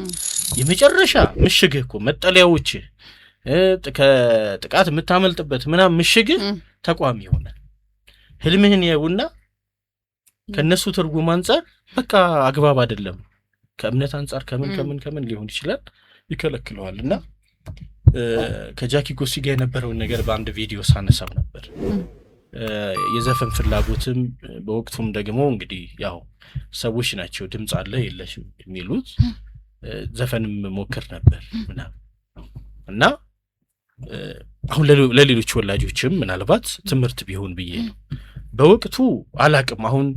የመጨረሻ ምሽግህ እኮ መጠለያዎች ከጥቃት የምታመልጥበት ምናምን ምሽግህ ተቋም ይሆናል። ህልምህን ያዩና ከነሱ ትርጉም አንጻር በቃ አግባብ አይደለም፣ ከእምነት አንጻር ከምን ሊሆን ይችላል ይከለክለዋልና ከጃኪ ጎሲ ጋር የነበረውን ነገር በአንድ ቪዲዮ ሳነሳው ነበር። የዘፈን ፍላጎትም በወቅቱም ደግሞ እንግዲህ ያው ሰዎች ናቸው ድምጽ አለ የለሽም የሚሉት ዘፈንም ሞክር ነበር ምናምን እና አሁን ለሌሎች ወላጆችም ምናልባት ትምህርት ቢሆን ብዬ ነው። በወቅቱ አላቅም አሁን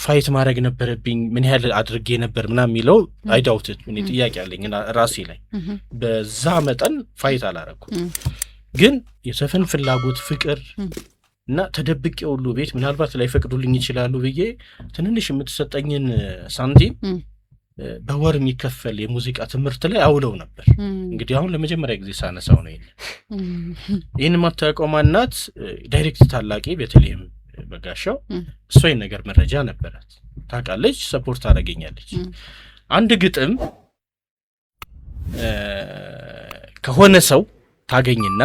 ፋይት ማድረግ ነበረብኝ ምን ያህል አድርጌ ነበር ምናምን የሚለው አይዳውት ምን ጥያቄ አለኝ ራሴ ላይ በዛ መጠን ፋይት አላረኩም ግን የዘፈን ፍላጎት ፍቅር እና ተደብቄ ሁሉ ቤት ምናልባት ላይ ፈቅዱልኝ ይችላሉ ብዬ ትንንሽ የምትሰጠኝን ሳንቲም በወር የሚከፈል የሙዚቃ ትምህርት ላይ አውለው ነበር እንግዲህ አሁን ለመጀመሪያ ጊዜ ሳነሳው ነው ይሄን ማታውቀው ማናት ዳይሬክት ታላቂ በተለይም በጋሻው እሷ ይሄን ነገር መረጃ ነበራት ታውቃለች ሰፖርት አደረገኛለች አንድ ግጥም ከሆነ ሰው ታገኝና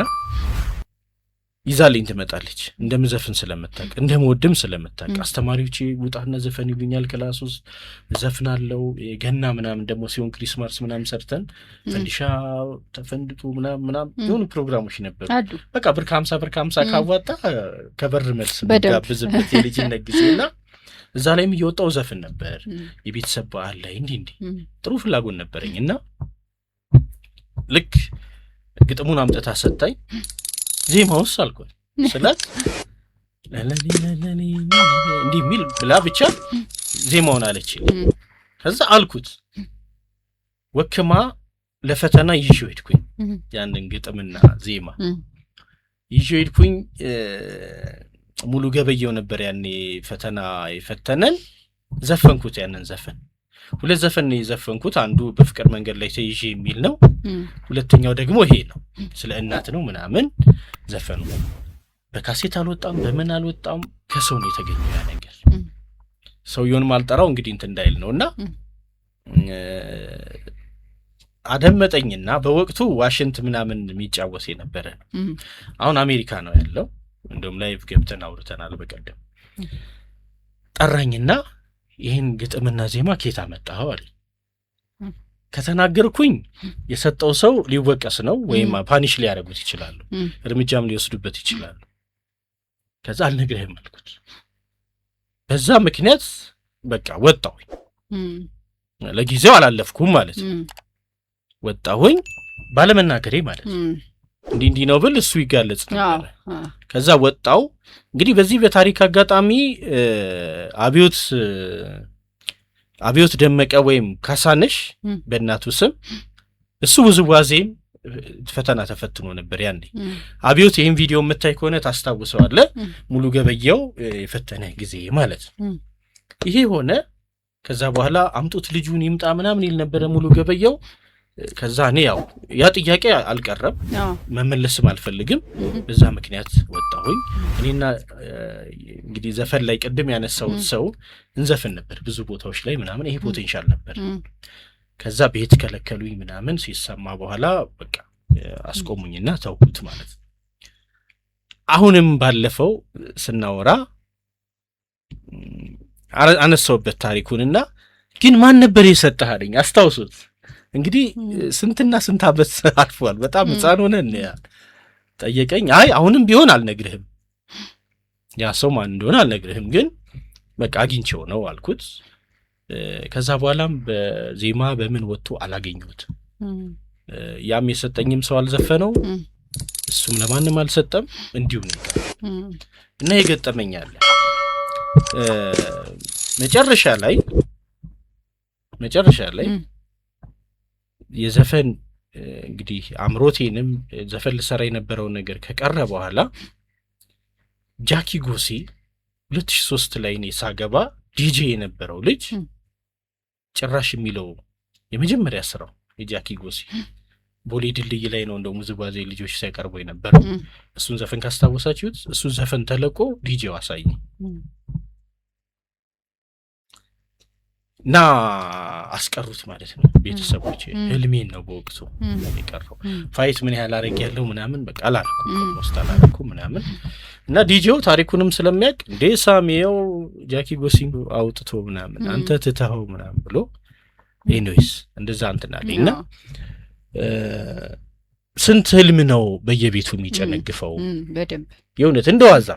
ይዛልኝ ትመጣለች እንደምዘፍን ስለምታውቅ እንደምወድም ስለምታውቅ አስተማሪዎቼ ውጣና ዘፈን ይሉኛል ክላስ ውስጥ ዘፍናለሁ ገና ምናምን ደግሞ ሲሆን ክሪስማስ ምናምን ሰርተን ፈንዲሻ ተፈንድቶ ምናምን የሆኑ ፕሮግራሞች ነበሩ በቃ ብር 50 ካዋጣ ከበር መልስ ጋብዝበት የልጅነት ጊዜና እዛ ላይም እየወጣው ዘፍን ነበር የቤተሰብ በዓል ላይ እንዲህ ጥሩ ፍላጎት ነበረኝና ልክ ግጥሙን አምጥታ ሰጣኝ ዜማውስ አልኩኝ ስላት ለለለለለለ እንዲህ ሚል ብላ ብቻ ዜማውን አለች ከዛ አልኩት ወክማ ለፈተና ይዤው ሄድኩኝ ያንን ግጥምና ዜማ ይዤው ሄድኩኝ ሙሉ ገበየው ነበር ያኔ ፈተና የፈተነን ዘፈንኩት ያንን ዘፈን ሁለት ዘፈን ነው የዘፈንኩት አንዱ በፍቅር መንገድ ላይ ተይዤ የሚል ነው ሁለተኛው ደግሞ ይሄ ነው ስለ እናት ነው ምናምን ዘፈኑ በካሴት አልወጣም በምን አልወጣም ከሰው ነው የተገኘው ያ ነገር ሰውየውን ማልጠራው እንግዲህ እንት እንዳይል ነውና አደመጠኝና በወቅቱ ዋሽንት ምናምን የሚጫወስ የነበረ አሁን አሜሪካ ነው ያለው እንደውም ላይቭ ገብተን አውርተናል በቀደም ጠራኝና ይሄን ግጥምና ዜማ ከየት አመጣኸው አለ ከተናገርኩኝ የሰጠው ሰው ሊወቀስ ነው ወይም ፓኒሽ ሊያረጉት ይችላሉ እርምጃም ሊወስዱበት ይችላሉ ከዛ አልነግርህም አልኩት በዛ ምክንያት በቃ ወጣሁኝ ለጊዜው አላለፍኩም ማለት ነው ወጣሁኝ ባለመናገሬ ማለት ነው እንዲህ ነው ብል እሱ ይጋለጽ ነበር ከዛ ወጣው እንግዲህ በዚህ በታሪክ አጋጣሚ አብዮት ደመቀ ወይም ካሳነሽ በእናቱ ስም እሱ ውዝዋዜም ፈተና ተፈትኖ ነበር ያኔ አብዮት ይሄን ቪዲዮ የምታይ ከሆነ ታስታውሰዋለህ ሙሉ ገበየው የፈተነ ጊዜ ማለት ይሄ ሆነ ከዛ በኋላ አምጡት ልጁን ይምጣ ምናምን ይል ነበር ሙሉ ገበየው ከዛ እኔ ያው ያ ጥያቄ አልቀረም መመለስም አልፈልግም በዛ ምክንያት ወጣሁኝ እኔና እንግዲህ ዘፈን ላይ ቀደም ያነሳው ሰው እንዘፈን ነበር ብዙ ቦታዎች ላይ ምናምን ይሄ ፖቴንሻል ነበር ከዛ ቤት ከለከሉኝ ምናምን ሲሰማ በኋላ በቃ አስቆሙኝና ተውኩት ማለት አሁንም ባለፈው ስናወራ አነሳውበት ታሪኩንና ግን ማን ነበር የሰጠህ አለኝ አስታውሱት እንግዲህ ስንትና ስንት አመት አልፏል በጣም ህፃን ሆነን ጠየቀኝ አይ አሁንም ቢሆን አልነግርህም ያ ሰው ማን እንደሆነ አልነግርህም ግን በቃ አግኝቼው ነው አልኩት ከዛ በኋላም በዜማ በምን ወጥቶ አላገኘሁት ያም የሰጠኝም ሰው አልዘፈነው እሱም ለማንም አልሰጠም እንዲሁ ነው እና ይገጠመኛል መጨረሻ ላይ የዘፈን እንግዲህ አምሮቴንም ዘፈን ልሰራ የነበረው ነገር ከቀረ በኋላ ጃኪ ጎሲ 2003 ላይ ነው ሳገባ ዲጄ የነበረው ልጅ ጭራሽ የሚለው የመጀመሪያ ስራው የጃኪ ጎሲ ቦሌ ድልድይ ላይ ነው እንደው ሙዝባዜ ልጆች ሳይቀርቡ የነበረው እሱን ዘፈን ካስታወሳችሁት እሱ ዘፈን ተለቆ ዲጄው አሳየኝ ና አስቀሩት ማለት ነው ቤተሰቦቼ ህልሜን ነው በወቅቱ የቀረው ፋይት ምን ያህል አረግ ያለው ምናምን በቃ አላረኩም ምናምን እና ዲጄው ታሪኩንም ስለሚያቅ እንደ ሳሚው ጃኪ ጎሲንግ አውጥቶ ምናምን አንተ ትተኸው ምናምን ብሎ ኤኒዌይስ እንደዛ እንትናለኝና ስንት ህልም ነው በየቤቱ የሚጨነግፈው በደንብ የእውነት እንደዋዛ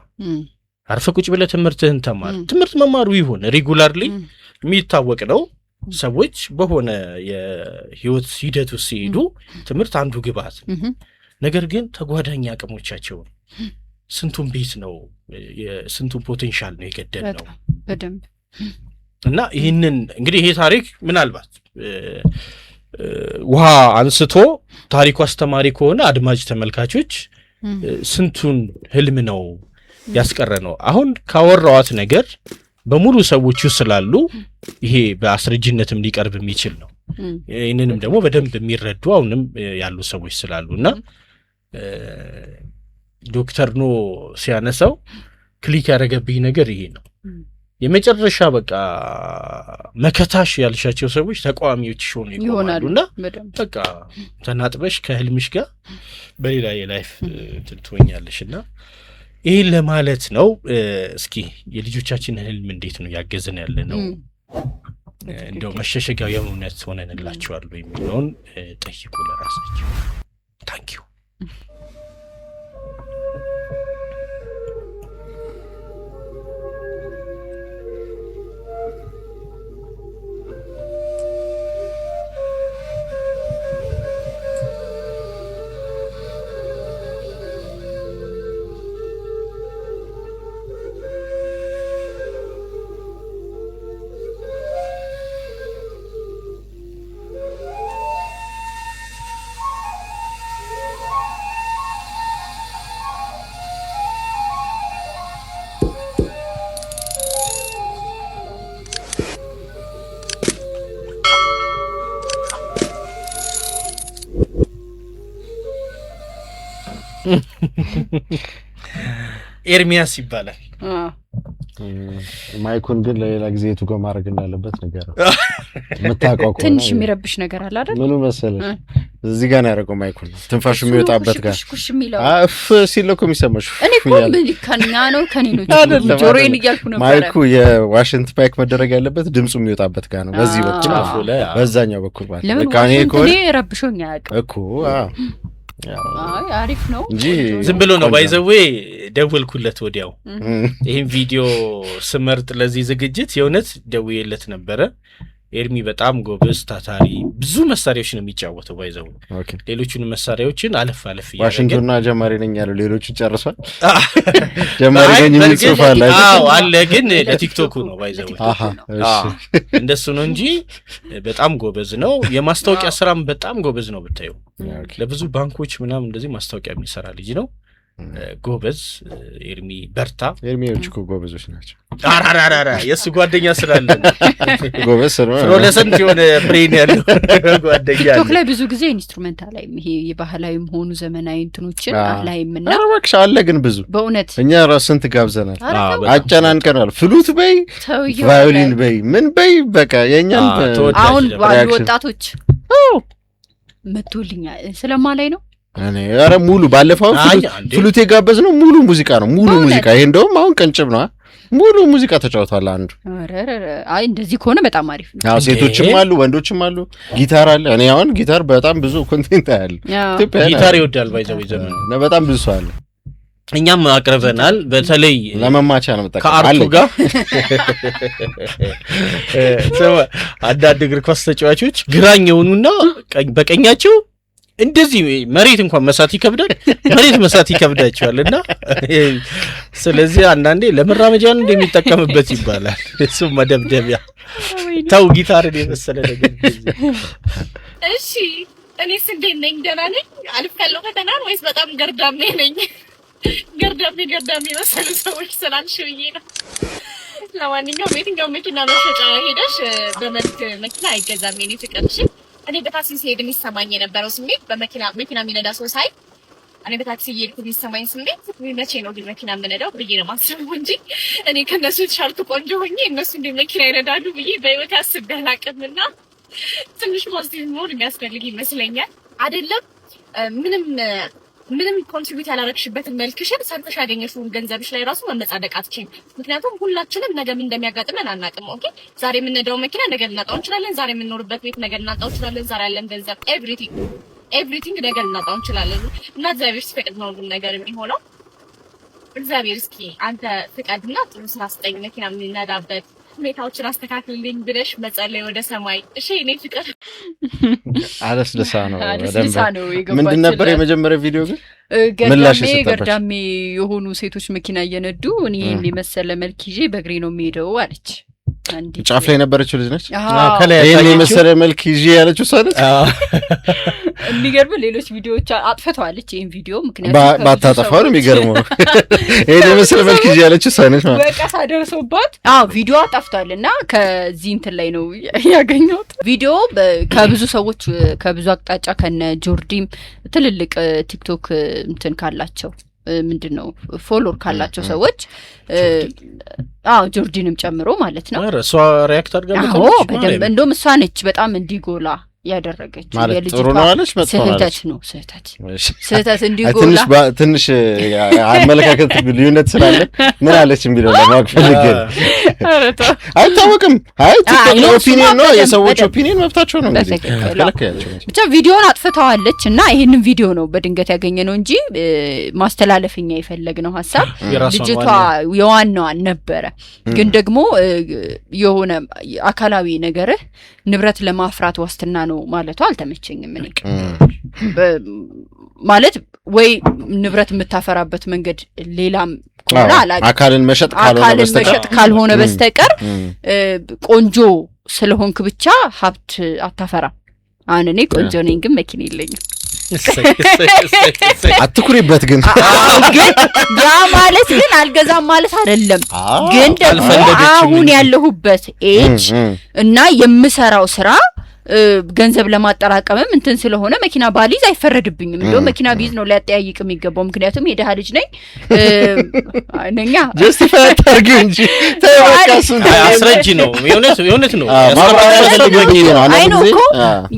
አርፈ ቁጭ ብለህ ትምህርትህን ተማር ትምህርት መማሩ ይሁን ሬጉላርሊ የሚታወቅ ነው ሰዎች በሆነ የህይወት ሂደት ውስጥ ሲሄዱ ትምህርት አንዱ ግብዓት ነገር ግን ተጓዳኝ አቅሞቻቸውን ስንቱን ቤት ነው የስንቱን ፖቴንሻል ነው የገደልነው በደንብ እና ይሄንን እንግዲህ ይሄ ታሪክ ምናልባት ውሃ አንስቶ ታሪኩ አስተማሪ ከሆነ አድማጭ ተመልካቾች ስንቱን ህልም ነው ያስቀረነው አሁን ካወራዋት ነገር በሙሉ ሰዎቹ ስላሉ ይሄ በአስረጅነትም ሊቀርብ የሚችል ነው ይሄንንም ደግሞ በደንብ የሚረዱ አሁንም ያሉ ሰዎች ስላሉና ዶክተር ኖ ሲያነሳው ክሊክ ያደረገብኝ ነገር ይሄ ነው የመጨረሻ በቃ መከታሽ ያልሻቸው ሰዎች ተቋሚዎች ሆኑ ይሆናሉና በቃ ተናጥበሽ ከህልምሽ ጋር በሌላ የላይፍ ትልቶኛለሽና ይሄን ለማለት ነው እስኪ የልጆቻችን ህልም እንዴት ነው ያገዘን ያለ ነው እንደው መሸሸጊያው የእውነት ሆነንላቸዋል የሚለውን ጠይቁ ለራሳችሁ ታንኪዩ ኤርሚያስ ይባላል ማይኩን ግን ለሌላ ጊዜ የቱ ጋር ማድረግ እንዳለበት ነገር መታቀቁ ትንሽ የሚረብሽ ነገር አለ አይደል ምኑ መሰለሽ እዚህ ጋር ነው ያደረገው ማይኩን ትንፋሽ የሚወጣበት ጋር ኩሽ የሚለው አፍ ሲለኮ የሚሰማሽ እኔ እኮ ከኛ ነው ከኔኖች ጆሮዬን እያልኩ ነበር ማይኩ የዋሽንት ፓይክ መደረግ ያለበት ድምጹ የሚወጣበት ጋር ነው በዚህ በኩል በዛኛው በኩል ማለት ነው ካኔ እኮ እኔ ረብሾኛ ያውቃል እኮ አይ አሪፍ ነው እንጂ ዝም ብሎ ነው ባይዘዌ ደውልኩለት ወዲያው ይሄን ቪዲዮ ስመርጥ ለዚህ ዝግጅት የውነት ደውዬለት ነበረ ኤርሚ በጣም ጎበዝ ታታሪ ብዙ መሳሪያዎች ነው የሚጫወተው ባይዘው ሌሎቹን መሳሪያዎችን አለፍ ያደረገ ዋሽንግተንና ጀማሪ ነኝ ያለው ሌሎቹ ጨርሷል ጀማሪ ነኝ የሚጽፍ አለ አዎ አለ ግን ለቲክቶክ ነው ባይዘው እንደሱ ነው እንጂ በጣም ጎበዝ ነው የማስታወቂያ ስራም በጣም ጎበዝ ነው ብታዩ ለብዙ ባንኮች ምናምን እንደዚህ ማስታወቂያ የሚሰራ ልጅ ነው ጎበዝ ኤርሚ በርታ ኤርሚዎች እኮ ጎበዞች ናቸው አራራራ የሱ ጓደኛ ስላለ ጎበዝ ነው ፍሎረሰንት የሆነ ብሬን ያለው ጓደኛ ቲክቶክ ላይ ብዙ ጊዜ ኢንስትሩሜንታል ላይ ይሄ የባህላዊም ሆኑ ዘመናዊ እንትኖችን አላይምና አረባክሽ አለ ግን ብዙ በእውነት እኛ ራስን ትጋብዘናል አጨናንቀናል ፍሉት በይ ቫዮሊን በይ ምን በይ በቃ የኛን አሁን ባሉ ወጣቶች መጥቶልኛል ስለማላይ ነው እኔ አረ ሙሉ ባለፈው ፍሉት የጋበዝ ነው ሙሉ ሙዚቃ ነው ሙሉ ሙዚቃ ይሄ እንደውም አሁን ቀንጭብ ነው ሙሉ ሙዚቃ ተጫውቷል አንዱ አይ እንደዚህ ከሆነ በጣም አሪፍ ነው አዎ ሴቶችም አሉ ወንዶችም አሉ ጊታር አለ እኔ አሁን ጊታር በጣም ብዙ ኮንቴንት አለ ጊታር ይወዳል ባይዘው ዘመን ነው በጣም ብዙ አለ እኛም አቅርበናል በተለይ ለመማቻ ነው መጣቀም ከአርቱ ጋር አዳድ እግር ኳስ ተጫዋቾች ግራኝ የሆኑና በቀኛቸው እንደዚህ መሬት እንኳን መሳት ይከብዳል መሬት መሳት ይከብዳቸዋልና ስለዚህ አንዳንዴ ለመራመጃ እንደሚጠቀምበት ይባላል እሱ መደብደቢያ ታው ጊታርን የመሰለ ነገር እሺ እኔስ እንዴት ነኝ ደህና ነኝ አልፈለው ፈተና ወይስ በጣም ገርዳሜ ነኝ ገርዳሜ መሰለ ሰዎች ስላልሽውዬ ነው ለማንኛውም የትኛው መኪና ነው ሸጫ ሄደሽ በመልክ መኪና አይገዛም የኔ ፍቅርሽ እኔ በታክሲ ሲሄድ የሚሰማኝ የነበረው ስሜት በመኪና የሚነዳ ሰው ሳይ እኔ በታክሲ እየሄድኩ የሚሰማኝ ስሜት መቼ ነው ግን መኪና የምነዳው ብዬ ነው የማስበው እንጂ እኔ ከነሱ የተሻልኩ ቆንጆ ሆኜ እነሱ እንደ መኪና ይነዳሉ ብዬ በህይወት አስቤ አላውቅምና ትንሽ ፖዚቲቭ ሞድ የሚያስፈልግ ይመስለኛል አይደለም ምንም ኮንትሪቢዩት ያላረግሽበትን መልክሽን ሰርተሽ ያገኘሽውን ገንዘብሽ ላይ ራሱ መመጻደቅ አትችይም ምክንያቱም ሁላችንም ነገ ምን እንደሚያጋጥመን አናውቅም ኦኬ ዛሬ የምንነዳው መኪና ነገ ልናጣው እንችላለን ዛሬ የምንኖርበት ቤት ነገ ልናጣው እንችላለን ዛሬ ያለን ገንዘብ ኤቭሪቲንግ ነገ ልናጣው እንችላለን እና እግዚአብሔር ሲፈቅድ ነው ሁሉ ነገር የሚሆነው እግዚአብሔር እስኪ አንተ ፍቃድና ጥሩ ስራ ስጠኝ መኪና የምንነዳበት ሁኔታዎችን አስተካክልልኝ ብለሽ መጸለይ ወደ ሰማይ እሺ እኔ ፍቅር አለስልሳ ነው የገባችው። ምንድን ነበር የመጀመሪያ ቪዲዮ ግን ገርዳሜ የሆኑ ሴቶች መኪና እየነዱ እኔ የመሰለ መልክ ይዤ በእግሬ ነው የምሄደው አለች። ጫፍ ላይ ነበረችው ልጅ ነች። ከላይ ይሄን የመሰለ መልክ ይዤ ያለችው ሰነች። የሚገርም ሌሎች ቪዲዮዎች አጥፍተዋለች ይሄን ቪዲዮ ምክንያቱም ባታጠፋው ነው የሚገርመው። ይሄን የመሰለ መልክ ይዤ ያለችው ሰነች ማለት በቃ ደርሶባት ቪዲዮ አጥፍቷልና ከዚህ እንትን ላይ ነው ያገኘሁት። ቪዲዮ ከብዙ ሰዎች ከብዙ አቅጣጫ ከነ ጆርዲም ትልልቅ ቲክቶክ እንትን ካላቸው ምንድነው ፎሎወር ካላቸው ሰዎች ጆርዲንም ጨምሮ ማለት ነው። እሷ ሪያክት አድርጋለች። እንደውም እሷ ነች በጣም እንዲጎላ ያደረገችው። ጥሩ ነው አለች መጥቶ ነው ስህተት እንዲጎላ ትንሽ አመለካከት ልዩነት ስላለ ምን አለች የሚለው ለማወቅ ፈልጌ አይታወቅም። ኦፒኒየን ነው የሰዎች ኦፒኒየን መብታቸው ነው። ብቻ ቪዲዮውን አጥፍተዋለች እና ይሄንን ቪዲዮ ነው በድንገት ያገኘ ነው እንጂ ማስተላለፍኛ የፈለግነው ሀሳብ ልጅቷ የዋናዋን ነበረ። ግን ደግሞ የሆነ አካላዊ ነገርህ ንብረት ለማፍራት ዋስትና ነው ማለቷ አልተመቸኝም። እኔ ማለት ወይ ንብረት የምታፈራበት መንገድ ሌላም ከሆነ አላውቅም። አካልን መሸጥ ካልሆነ በስተቀር ቆንጆ ስለሆንክ ብቻ ሀብት አታፈራም። አሁን እኔ ቆንጆ ነኝ ግን መኪና የለኝም። አትኩሪበት ግን ያ ማለት ግን አልገዛም ማለት አይደለም። ግን ደግሞ አሁን ያለሁበት ኤጅ እና የምሰራው ስራ ገንዘብ ለማጠራቀምም እንትን ስለሆነ መኪና ባሊዝ አይፈረድብኝም። እንደውም መኪና ቢዝ ነው ሊያጠያይቅ የሚገባው ምክንያቱም የደሃ ልጅ ነኝ ነኛ ጀስቲፋይ አድርጊ እንጂ ተወቃሱ አስረጂ ነው የእውነት ነው አይኖ እኮ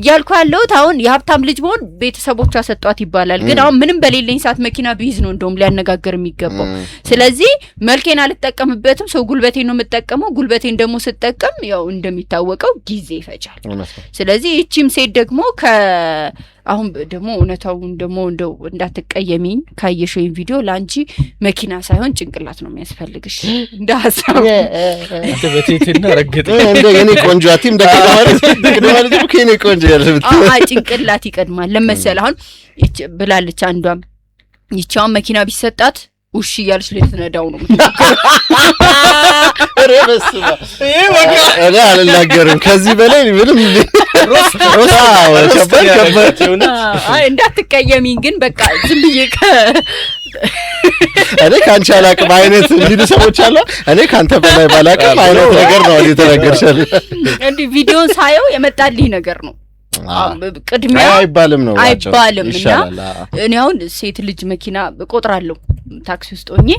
እያልኩ ያለሁት አሁን የሀብታም ልጅ መሆን ቤተሰቦቿ ሰጧት ይባላል። ግን አሁን ምንም በሌለኝ ሰዓት መኪና ቢዝ ነው እንደውም ሊያነጋገር የሚገባው። ስለዚህ መልኬን አልጠቀምበትም። ሰው ጉልበቴን ነው የምጠቀመው። ጉልበቴን ደግሞ ስጠቀም ያው እንደሚታወቀው ጊዜ ይፈጃል። ስለዚህ እቺም ሴት ደግሞ አሁን ደግሞ እውነታውን ደግሞ እንደው እንዳትቀየሚኝ ካየሽው ቪዲዮ ላንቺ መኪና ሳይሆን ጭንቅላት ነው የሚያስፈልግሽ እንዳሳብ በቴትና ረግጥ እንደ የኔ ቆንጆ አቲም ደከማለት ከኔ ቆንጆ ያለበት ጭንቅላት ይቀድማል ለመሰል አሁን ብላለች አንዷም ይቻው መኪና ቢሰጣት ውሽ እያለች ልትነዳው ነው ረበስባ እኔ አልናገርም ከዚህ በላይ ምንም እንዳትቀየሚኝ ግን በቃ ዝም ብዬ እኔ ካንቺ አላቅም አይነት እንዲህ ሰዎች አሉ። እኔ ካንተ በላይ ባላቅም አይነት ነገር ነው እየተናገርሻል። እንዲህ ቪዲዮን ሳየው የመጣልኝ ነገር ነው። ቅድሚያ አይባልም ነው እና እኔ አሁን ሴት ልጅ መኪና እቆጥራለሁ ታክሲ ውስጥ ሆኜ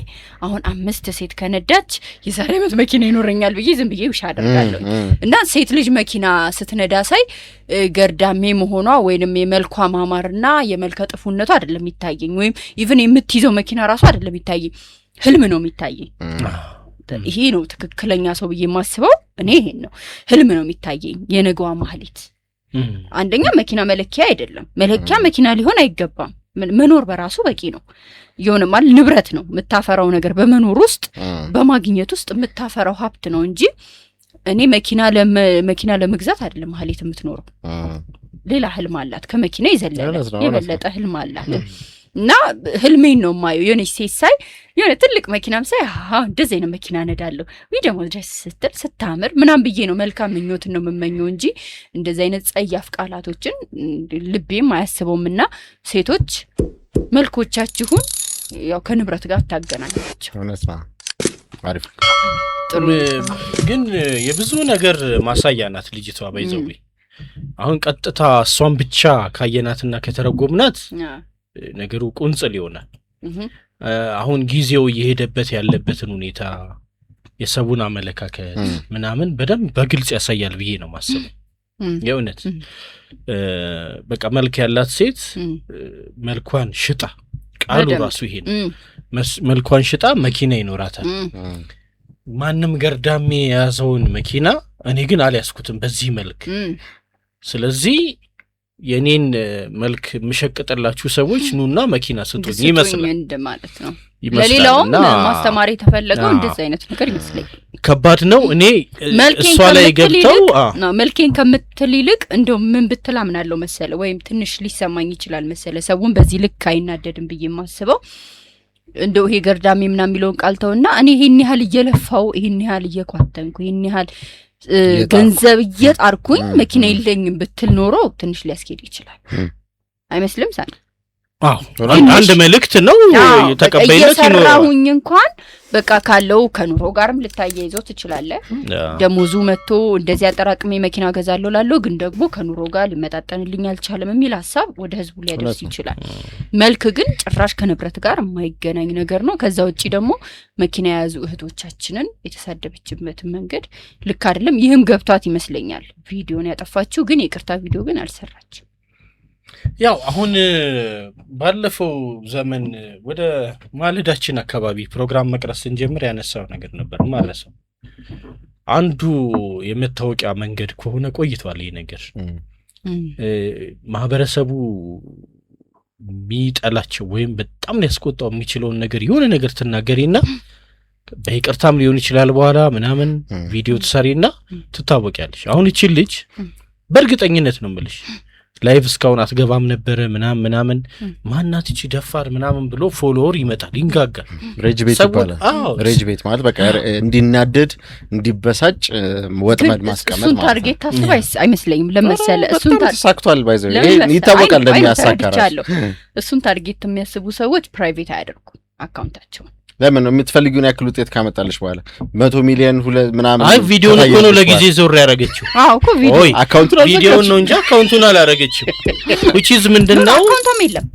አሁን 5 ሴት ከነዳች የዛሬ ዓመት መኪና ይኖረኛል ብዬ ዝም ብዬ ውሻ አደርጋለሁ። እና ሴት ልጅ መኪና ስትነዳ ሳይ ገርዳሜ መሆኗ ወይንም የመልኳ ማማርና የመልከ ጥፉነቷ አይደለም የሚታየኝ ወይም ኢቭን የምትይዘው መኪና ራሱ አይደለም የሚታየኝ ህልም ነው የሚታየኝ። ይሄ ነው ትክክለኛ ሰው ብዬ የማስበው እኔ ይሄን ነው ህልም ነው የሚታየኝ የነገዋ ማህሌት። አንደኛ መኪና መለኪያ አይደለም። መለኪያ መኪና ሊሆን አይገባም። መኖር በራሱ በቂ ነው። የሆነ ማለት ንብረት ነው የምታፈራው ነገር በመኖር ውስጥ በማግኘት ውስጥ የምታፈራው ሀብት ነው እንጂ እኔ መኪና ለመግዛት አይደለም ማህሌት የምትኖረው። ሌላ ህልም አላት ከመኪና የበለጠ ህልም አላት። እና ህልሜን ነው ማየው የሆነች ሴት ሳይ የሆነ ትልቅ መኪናም ሳይ እንደዚህ አይነት መኪና ነዳለሁ ወይ ደግሞ ድረስ ስትል ስታምር ምናም ብዬ ነው መልካም ምኞትን ነው የምመኘው እንጂ እንደዚህ አይነት ጸያፍ ቃላቶችን ልቤም አያስበውምና ሴቶች መልኮቻችሁን ያው ከንብረት ጋር ታገናኛችሁ። እውነት ነው። አሪፍ ጥሩ ግን የብዙ ነገር ማሳያ ናት ልጅቷ ባይዘው። አሁን ቀጥታ እሷን ብቻ ካየናትና ከተረጎምናት ነገሩ ቁንጽል ይሆናል። አሁን ጊዜው እየሄደበት ያለበትን ሁኔታ የሰቡን አመለካከት ምናምን በደንብ በግልጽ ያሳያል ብዬ ነው ማስበው። የእውነት በቃ መልክ ያላት ሴት መልኳን ሽጣ ቃሉ ራሱ ይሄ ነው። መልኳን ሽጣ መኪና ይኖራታል። ማንም ገርዳሜ የያዘውን መኪና እኔ ግን አልያዝኩትም በዚህ መልክ። ስለዚህ የኔን መልክ ምሸቅጥላችሁ ሰዎች ኑና መኪና ስጡኝ ይመስላል ማለት ነው። ለሌላውም ማስተማር የተፈለገው እንደዚህ አይነት ነገር ይመስለኛል። ከባድ ነው። እኔ እሷ ላይ ገብተው መልኬን ከምትል ይልቅ እንደው ምን ብትል አምናለሁ መሰለ ወይም ትንሽ ሊሰማኝ ይችላል መሰለ ሰውን በዚህ ልክ አይናደድም ብዬ የማስበው እንደው ይሄ ገርዳሜ ምናምን የሚለውን ቃል ተውና እኔ ይሄን ያህል እየለፋው ይሄን ያህል እየኳተንኩ ይሄን ያህል ገንዘብ እየጣርኩኝ መኪና የለኝም ብትል ኖሮ ትንሽ ሊያስኬድ ይችላል አይመስልም? ሳን አንድ መልእክት ነው ተቀባይነት ይኖራውኝ እንኳን በቃ ካለው ከኑሮ ጋርም ልታያይዘው ትችላለህ። ደሞዙ መጥቶ እንደዚህ አጠራቅሜ መኪና ገዛለሁ ላለው ግን ደግሞ ከኑሮ ጋር ሊመጣጠንልኝ አልቻለም የሚል ሐሳብ ወደ ህዝቡ ሊያደርስ ይችላል። መልክ ግን ጭራሽ ከንብረት ጋር የማይገናኝ ነገር ነው። ከዛ ውጪ ደግሞ መኪና የያዙ እህቶቻችንን የተሳደበችበት መንገድ ልክ አይደለም። ይህም ገብቷት ይመስለኛል ቪዲዮን ያጠፋችው ግን ይቅርታ ቪዲዮ ግን አልሰራችም። ያው አሁን ባለፈው ዘመን ወደ ማለዳችን አካባቢ ፕሮግራም መቅረስ ስንጀምር ያነሳው ነገር ነበር ማለት ነው። አንዱ የመታወቂያ መንገድ ከሆነ ቆይቷል ይሄ ነገር ማህበረሰቡ ሚጠላቸው ወይም በጣም ሊያስቆጣው የሚችለውን ነገር የሆነ ነገር ተናገሪና በይቅርታም ሊሆን ይችላል በኋላ ምናምን ቪዲዮ ትሰሪና ትታወቂያለሽ። አሁን እቺ ልጅ በእርግጠኝነት ነው የምልሽ ላይቭ እስካሁን አትገባም ነበር ምናምን ማናት እቺ ደፋር ምናምን ብሎ ፎሎወር ይመጣል ይንጋጋል። ሬጅ ቤት ይባላል። ሬጅ ቤት ማለት በቃ እንዲናደድ እንዲበሳጭ ወጥመድ ማስቀመጥ ማለት ነው። እሱን ታርጌት ታስባይስ አይመስለኝም ለምሳሌ እሱን ተሳክቷል ባይዘው ይሄ ይታወቃል እንደሚያሳካራቸው እሱን ታርጌት የሚያስቡ ሰዎች ፕራይቬት አያደርጉ አካውንታቸውን ለምን ነው የምትፈልጊውን ያክል ውጤት ካመጣልሽ በኋላ 100 ሚሊዮን ምናምን አይ ቪዲዮ ነው እኮ ለጊዜ ዞር ያረጋችው እኮ ቪዲዮ ነው እንጂ አካውንቱን አላረጋችው which is ምንድነው አካውንቱም የለም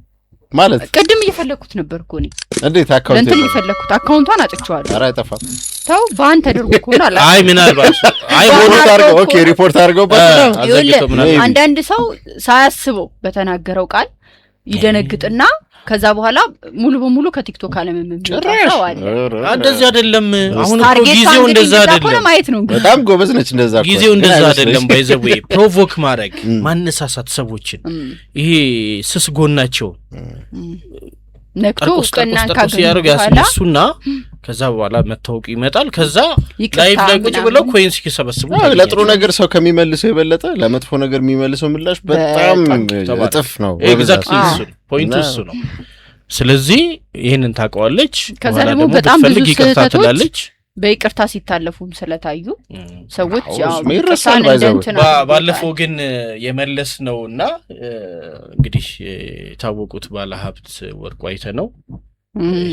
ማለት ቀድም እየፈለኩት ነበርኩ እኔ እንዴት አካውንት እንትን እየፈለኩት አካውንቷን አጥቻለሁ። ኧረ አይጠፋም ታው ባን ተደርጎ ኮና አላ አይ ምን አልባሽ አይ ሪፖርት አድርገው ኦኬ ሪፖርት አድርገውበት አንዳንድ ሰው ሳያስበው በተናገረው ቃል ይደነግጥና ከዛ በኋላ ሙሉ በሙሉ ከቲክቶክ አለምም የሚወጣው አለ። እንደዚህ አይደለም። አሁን ጊዜው እንደዛ አይደለም። በጣም ጎበዝ ነች። እንደዛ ጊዜው እንደዛ አይደለም። ባይዘው ፕሮቮክ ማድረግ ማነሳሳት ሰዎችን ይሄ ስስ ጎናቸው ነክቶ ቀና ካገኙ ያስነሱና ከዛ በኋላ መታወቅ ይመጣል። ከዛ ላይቭ ላይ ቁጭ ብለው ኮይንስ ይሰበስቡ። ለጥሩ ነገር ሰው ከሚመልሰው የበለጠ ለመጥፎ ነገር የሚመልሰው ምላሽ በጣም እጥፍ ነው። ኤግዛክትሊ ፖይንቱ እሱ ነው። ስለዚህ ይሄንን ታውቀዋለች። ከዛ ደግሞ በጣም ብዙ ስህተቶች በይቅርታ ሲታለፉም ስለታዩ ሰዎች ያው ይቅርታን እንደንትና ባለፈው ግን የመለስ ነውና እንግዲህ የታወቁት ባለሀብት ወርቁ አይተ ነው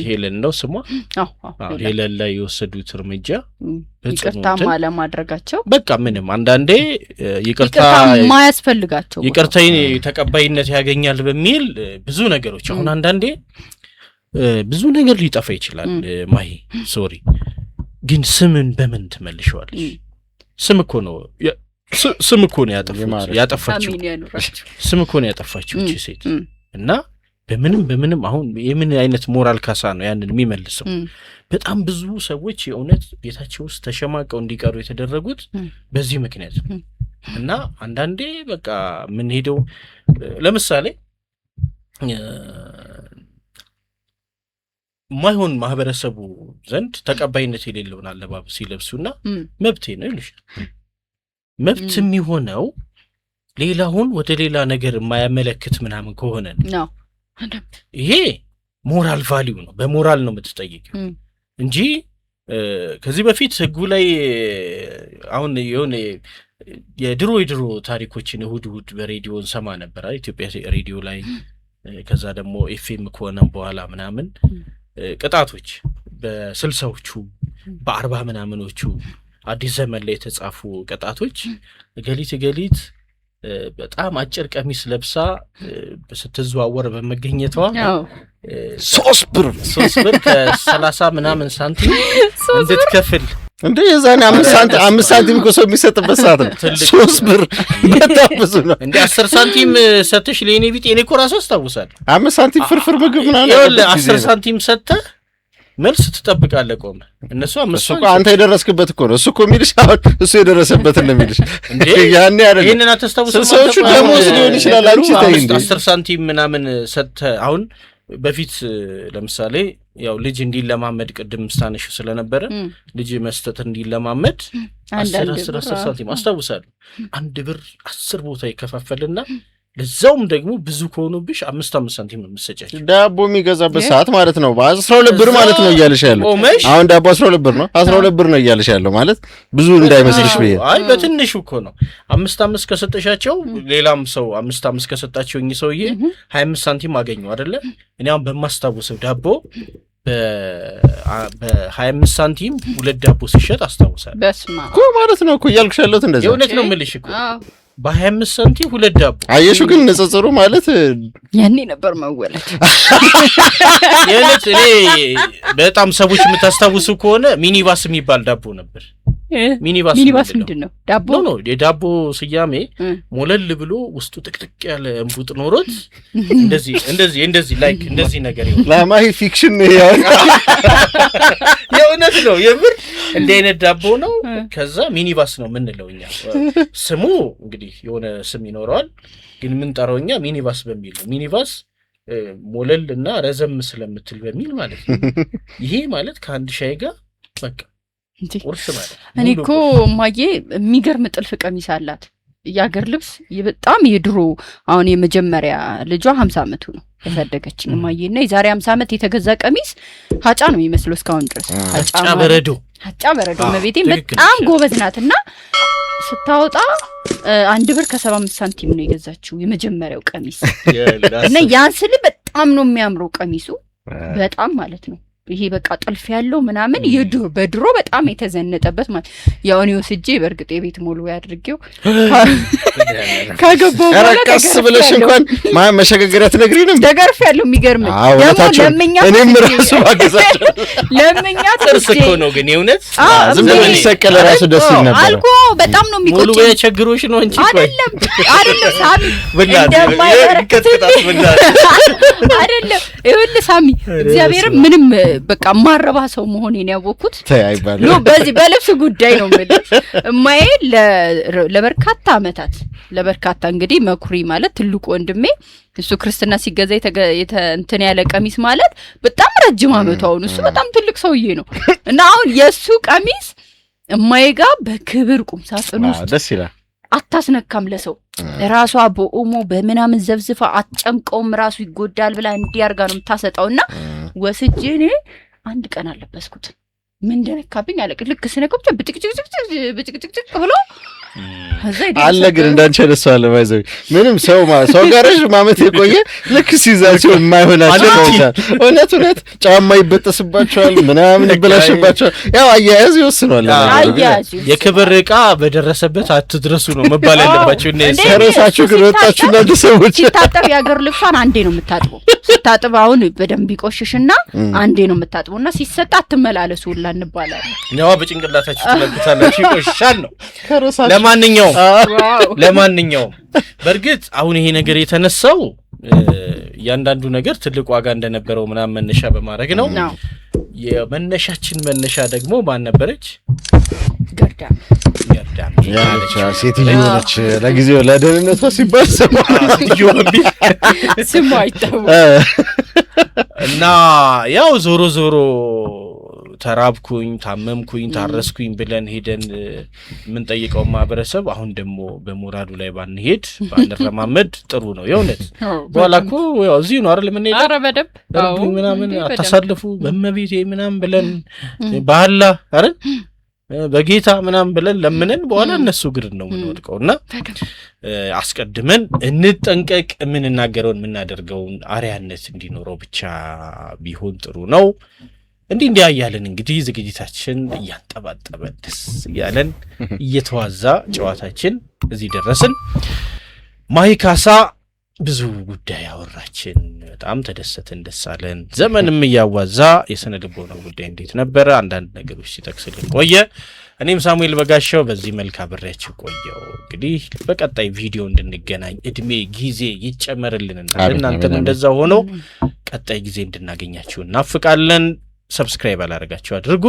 ሄለን ነው ስሟ። ሄለን ላይ የወሰዱት እርምጃ ይቅርታ ማለማድረጋቸው በቃ ምንም አንዳንዴ ይቅርታ ማያስፈልጋቸው ይቅርታ ተቀባይነት ያገኛል በሚል ብዙ ነገሮች አሁን አንዳንዴ ብዙ ነገር ሊጠፋ ይችላል። ማሂ ሶሪ ግን ስምን በምን ትመልሺዋለሽ? ስም እኮ ነው ያጠፋችው ስም እኮ ነው ያጠፋችው እቺ ሴት እና በምንም አሁን የምን አይነት ሞራል ካሳ ነው ያንን የሚመልሰው? በጣም ብዙ ሰዎች የእውነት ቤታቸው ውስጥ ተሸማቀው እንዲቀሩ የተደረጉት በዚህ ምክንያት እና አንዳንዴ በቃ ምን ሄደው ለምሳሌ ማይሆን ማህበረሰቡ ዘንድ ተቀባይነት የሌለውን አለባበስ ይለብሱና መብቴ ነው ይሉሻል። መብት የሚሆነው ሌላውን ወደ ሌላ ነገር የማያመለክት ምናምን ከሆነ ነው። ይሄ ሞራል ቫልዩ ነው። በሞራል ነው የምትጠይቂው እንጂ ከዚህ በፊት ህጉ ላይ አሁን የሆነ የድሮ ታሪኮችን እሁድ በሬዲዮ እንሰማ ነበር ኢትዮጵያ ሬዲዮ ላይ። ከዛ ደግሞ ኤፍኤም ከሆነ በኋላ ምናምን ቅጣቶች በ60ዎቹ በ40 ምናምኖቹ አዲስ ዘመን ላይ የተጻፉ ቅጣቶች ገሊት በጣም አጭር ቀሚስ ለብሳ ስትዘዋወር በመገኘቷ 3 ብር ከ30 ምናምን ሳንቲም እንድትከፍል እንዴ የዛኔ 5 ሳንቲም እኮ ሰው የሚሰጥበት ሰዓት ነው። 3 ብር በጣም ብዙ ነው። እንዴ 10 ሳንቲም ሰተሽ ለኔ ቢጤ እኔ እኮ ራሱ አስታውሳለሁ። 5 ሳንቲም ፍርፍር ምግብ ምናምን ይኸውልህ 10 ሳንቲም ሰተህ መልስ ትጠብቃለህ ቆመ እነሱ እሱ አንተ የደረስክበት እኮ ነው እሱ እኮ የሚልሽ አሁን እሱ የደረሰበትን ነው የሚልሽ ያኔ አይደለም ይሄንን አታስታውስም ሰዎቹ ደሞዝ ሊሆን ይችላል አንቺ ተይ እንዴ 10 ሳንቲም ምናምን ሰጥተህ አሁን በፊት ለምሳሌ ያው ልጅ እንዲለማመድ ቅድም ስታነሽ ስለነበረ ልጅ መስጠት እንዲለማመድ 10 ሳንቲም አስታውሳለሁ 1 ብር 10 ቦታ ይከፋፈልና ለዛውም ደግሞ ብዙ ከሆኑብሽ 5 ሳንቲም ነው የምትሰጫቸው ዳቦ የሚገዛበት ሰዓት ማለት ነው 12 ብር ማለት ነው እያልሽ ያለው አሁን ዳቦ 12 ብር ነው 12 ብር ነው እያልሽ ያለው ማለት ብዙ እንዳይመስልሽ ብዬ አይ በትንሹ እኮ ነው 5 ከሰጠሻቸው ሌላም ሰው 5 ከሰጣቸው እኚህ ሰውዬ 25 ሳንቲም አገኙ አይደለ እኔ አሁን በማስታወሰው ዳቦ በ25 ሳንቲም 2 ዳቦ ሲሸጥ አስታውሳለሁ በስማ እኮ ማለት ነው እኮ እያልኩሽ ያለሁት እንደዛ የእውነት ነው የምልሽ እኮ በ25 ሳንቲም 2 ዳቦ አየሹ ግን ንጽጽሩ ማለት ያኔ ነበር መወለድ የእውነት እኔ በጣም ሰዎች የምታስታውሱ ከሆነ ሚኒባስ የሚባል ዳቦ ነበር ሚኒባስ ምንድነው ዳቦ ነው የዳቦ ስያሜ ሞለል ብሎ ውስጡ ጥቅጥቅ ያለ እንቡጥ ኖሮት እንደዚህ ላይክ እንደዚህ ነገር ይሆናል ለማይ ፊክሽን ነው የእውነት ነው የምር እንደ አይነት ዳቦ ነው ከዛ ሚኒባስ ነው የምንለው እኛ ስሙ እንግዲህ የሆነ ስም ይኖረዋል ግን ምን ጠራውኛ ሚኒባስ በሚል ነው ሚኒባስ ሞለል እና ረዘም ስለምትል በሚል ማለት ነው ይሄ ማለት ከአንድ ሻይ ጋር በቃ ቁርስ ማለት እኔ እኮ ማዬ የሚገርም ጥልፍ ቀሚስ አላት ያገር ልብስ በጣም የድሮ አሁን የመጀመሪያ ልጇ 50 አመቱ ነው ያሳደገችኝ ማዬና የዛሬ 50 አመት የተገዛ ቀሚስ ሀጫ ነው የሚመስለው እስካሁን ድረስ ሀጫ በረዶ መቤቴን በጣም ጎበዝ ናትና ስታወጣ 1 ብር ከ75 ሳንቲም ነው የገዛችው የመጀመሪያው ቀሚስ እና ያን ስል በጣም ነው የሚያምረው ቀሚሱ በጣም ማለት ነው ይሄ በቃ ጥልፍ ያለው ምናምን በድሮ በጣም የተዘነጠበት ማለት ያው ነው ወስጄ በርግጥ የቤት ሞሉ ያድርጌው ካገባው አራቀስ ብለሽ እንኳን መሸገግራት ነግሪንም ደገርፍ ያለው የሚገርም ደግሞ ለምኛ እኔም ራሱ ባገዛቸው ለምኛ ተስኮ ነው ግን የእውነት ዝም ብለሽ ሰቀለ ራሱ ደስ ይል ነበር አልኮ በጣም ነው የሚቆጭ ሙሉ የቸግሮሽ ነው እንጂ አይደለም ሳሚ አይደለም ይኸውልህ ሳሚ እግዚአብሔር ምንም በቃ ማረባ ሰው መሆኔን ያወኩት ታይባለ በዚህ በልብስ ጉዳይ ነው ማለት እማዬ ለበርካታ አመታት ለበርካታ እንግዲህ መኩሪ ማለት ትልቁ ወንድሜ እሱ ክርስትና ሲገዛ እንትን ያለ ቀሚስ ማለት በጣም ረጅም አመቱ አሁን እሱ በጣም ትልቅ ሰውዬ ነው እና አሁን የሱ ቀሚስ እማዬ ጋር በክብር ቁም ሳጥን ውስጥ ደስ ይላል አታስነካም ለሰው ራሷ በኦሞ በመናምን ዘብዝፋ አትጨምቀውም ራሱ ይጎዳል ብላ እንዲያርጋ ነው የምታሰጣውና ወስጄ እኔ አንድ ቀን አለበስኩት ምን እንደነካብኝ አለቅ ልክ ስነቀብጭ ብጭቅጭቅ ብሎ አለ ግን እንዳንቺ ለሷለ ባይዘው ምንም ሰው ጋርሽ ማመት የቆየ ልክ ሲዛቸው የማይሆናቸው ነው እውነት ጫማ ይበጠስባቸዋል ምናምን ይበላሽባቸዋል ያው አያያዝ ይወስናል የክብር ዕቃ በደረሰበት አትድረሱ ነው መባል ያለባቸው እነዚህ ሰረሳችሁ ግን ወጣችሁ እናንተ ሰዎች ሲታጠብ ያገር ልብሷን አንዴ ነው የምታጥበው ስታጥብ አሁን በደንብ ይቆሽሽና አንዴ ነው የምታጥበውና ሲሰጣ አትመላለሱ ሁላ እንባላለን ነው በጭንቅላታችሁ ተለብታላችሁ ይቆሽሻል ነው ለማንኛውም በርግጥ አሁን ይሄ ነገር የተነሳው ያንዳንዱ ነገር ትልቅ ዋጋ እንደነበረው ምናምን መነሻ በማድረግ ነው የመነሻችን መነሻ ደግሞ ማን ነበረች ገርዳም ያለች ሴትዮ ነች ለጊዜው ለደህንነቷ ሲባል ስሙ አይታወቅም እና ያው ዞሮ ተራብኩኝ ታመምኩኝ ታረስኩኝ ብለን ሄደን ምን ጠይቀው ማህበረሰብ አሁን ደግሞ በሞራሉ ላይ ባንሄድ ባንረማመድ ጥሩ ነው የእውነት በኋላኩ ያው እዚህ ነው አይደል ምን ሄደ አረበደብ ምናምን አታሳልፉ በመቤቴ ምናምን ብለን ባህላ አይደል በጌታ ምናምን ብለን ለምነን በኋላ እነሱ ግድ ነው የምንወድቀውና አስቀድመን እንጠንቀቅ የምንናገረውን የምናደርገውን አሪያነት እንዲኖረው ብቻ ቢሆን ጥሩ ነው እንዲህ ያያለን እንግዲህ ዝግጅታችን እያንጠባጠበ ደስ ያለን እየተዋዛ ጨዋታችን እዚህ ደረስን ማይካሳ ብዙ ጉዳይ አወራችን በጣም ተደሰተን ደሳለን ዘመንም ያዋዛ የሰነ ልቦና ጉዳይ እንዴት ነበር አንዳንድ ነገሮች ሲተክስልን ቆየ እኔም ሳሙኤል በጋሻው በዚህ መልካ ብሬያችሁ ቆየው እንግዲህ በቀጣይ ቪዲዮ እንድንገናኝ እድሜ ጊዜ ይጨመርልንና እናንተም እንደዛ ሆኖ ቀጣይ ጊዜ እንድናገኛችሁ እናፍቃለን ሰብስክራይብ አላደረጋችሁ አድርጉ።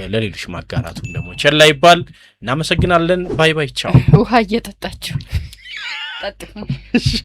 ለሌሎች ማጋራቱን ደግሞ ቸላ ይባል። እናመሰግናለን። ባይ ባይ ቻው። ውሃ እየጠጣችሁ ጠጡ።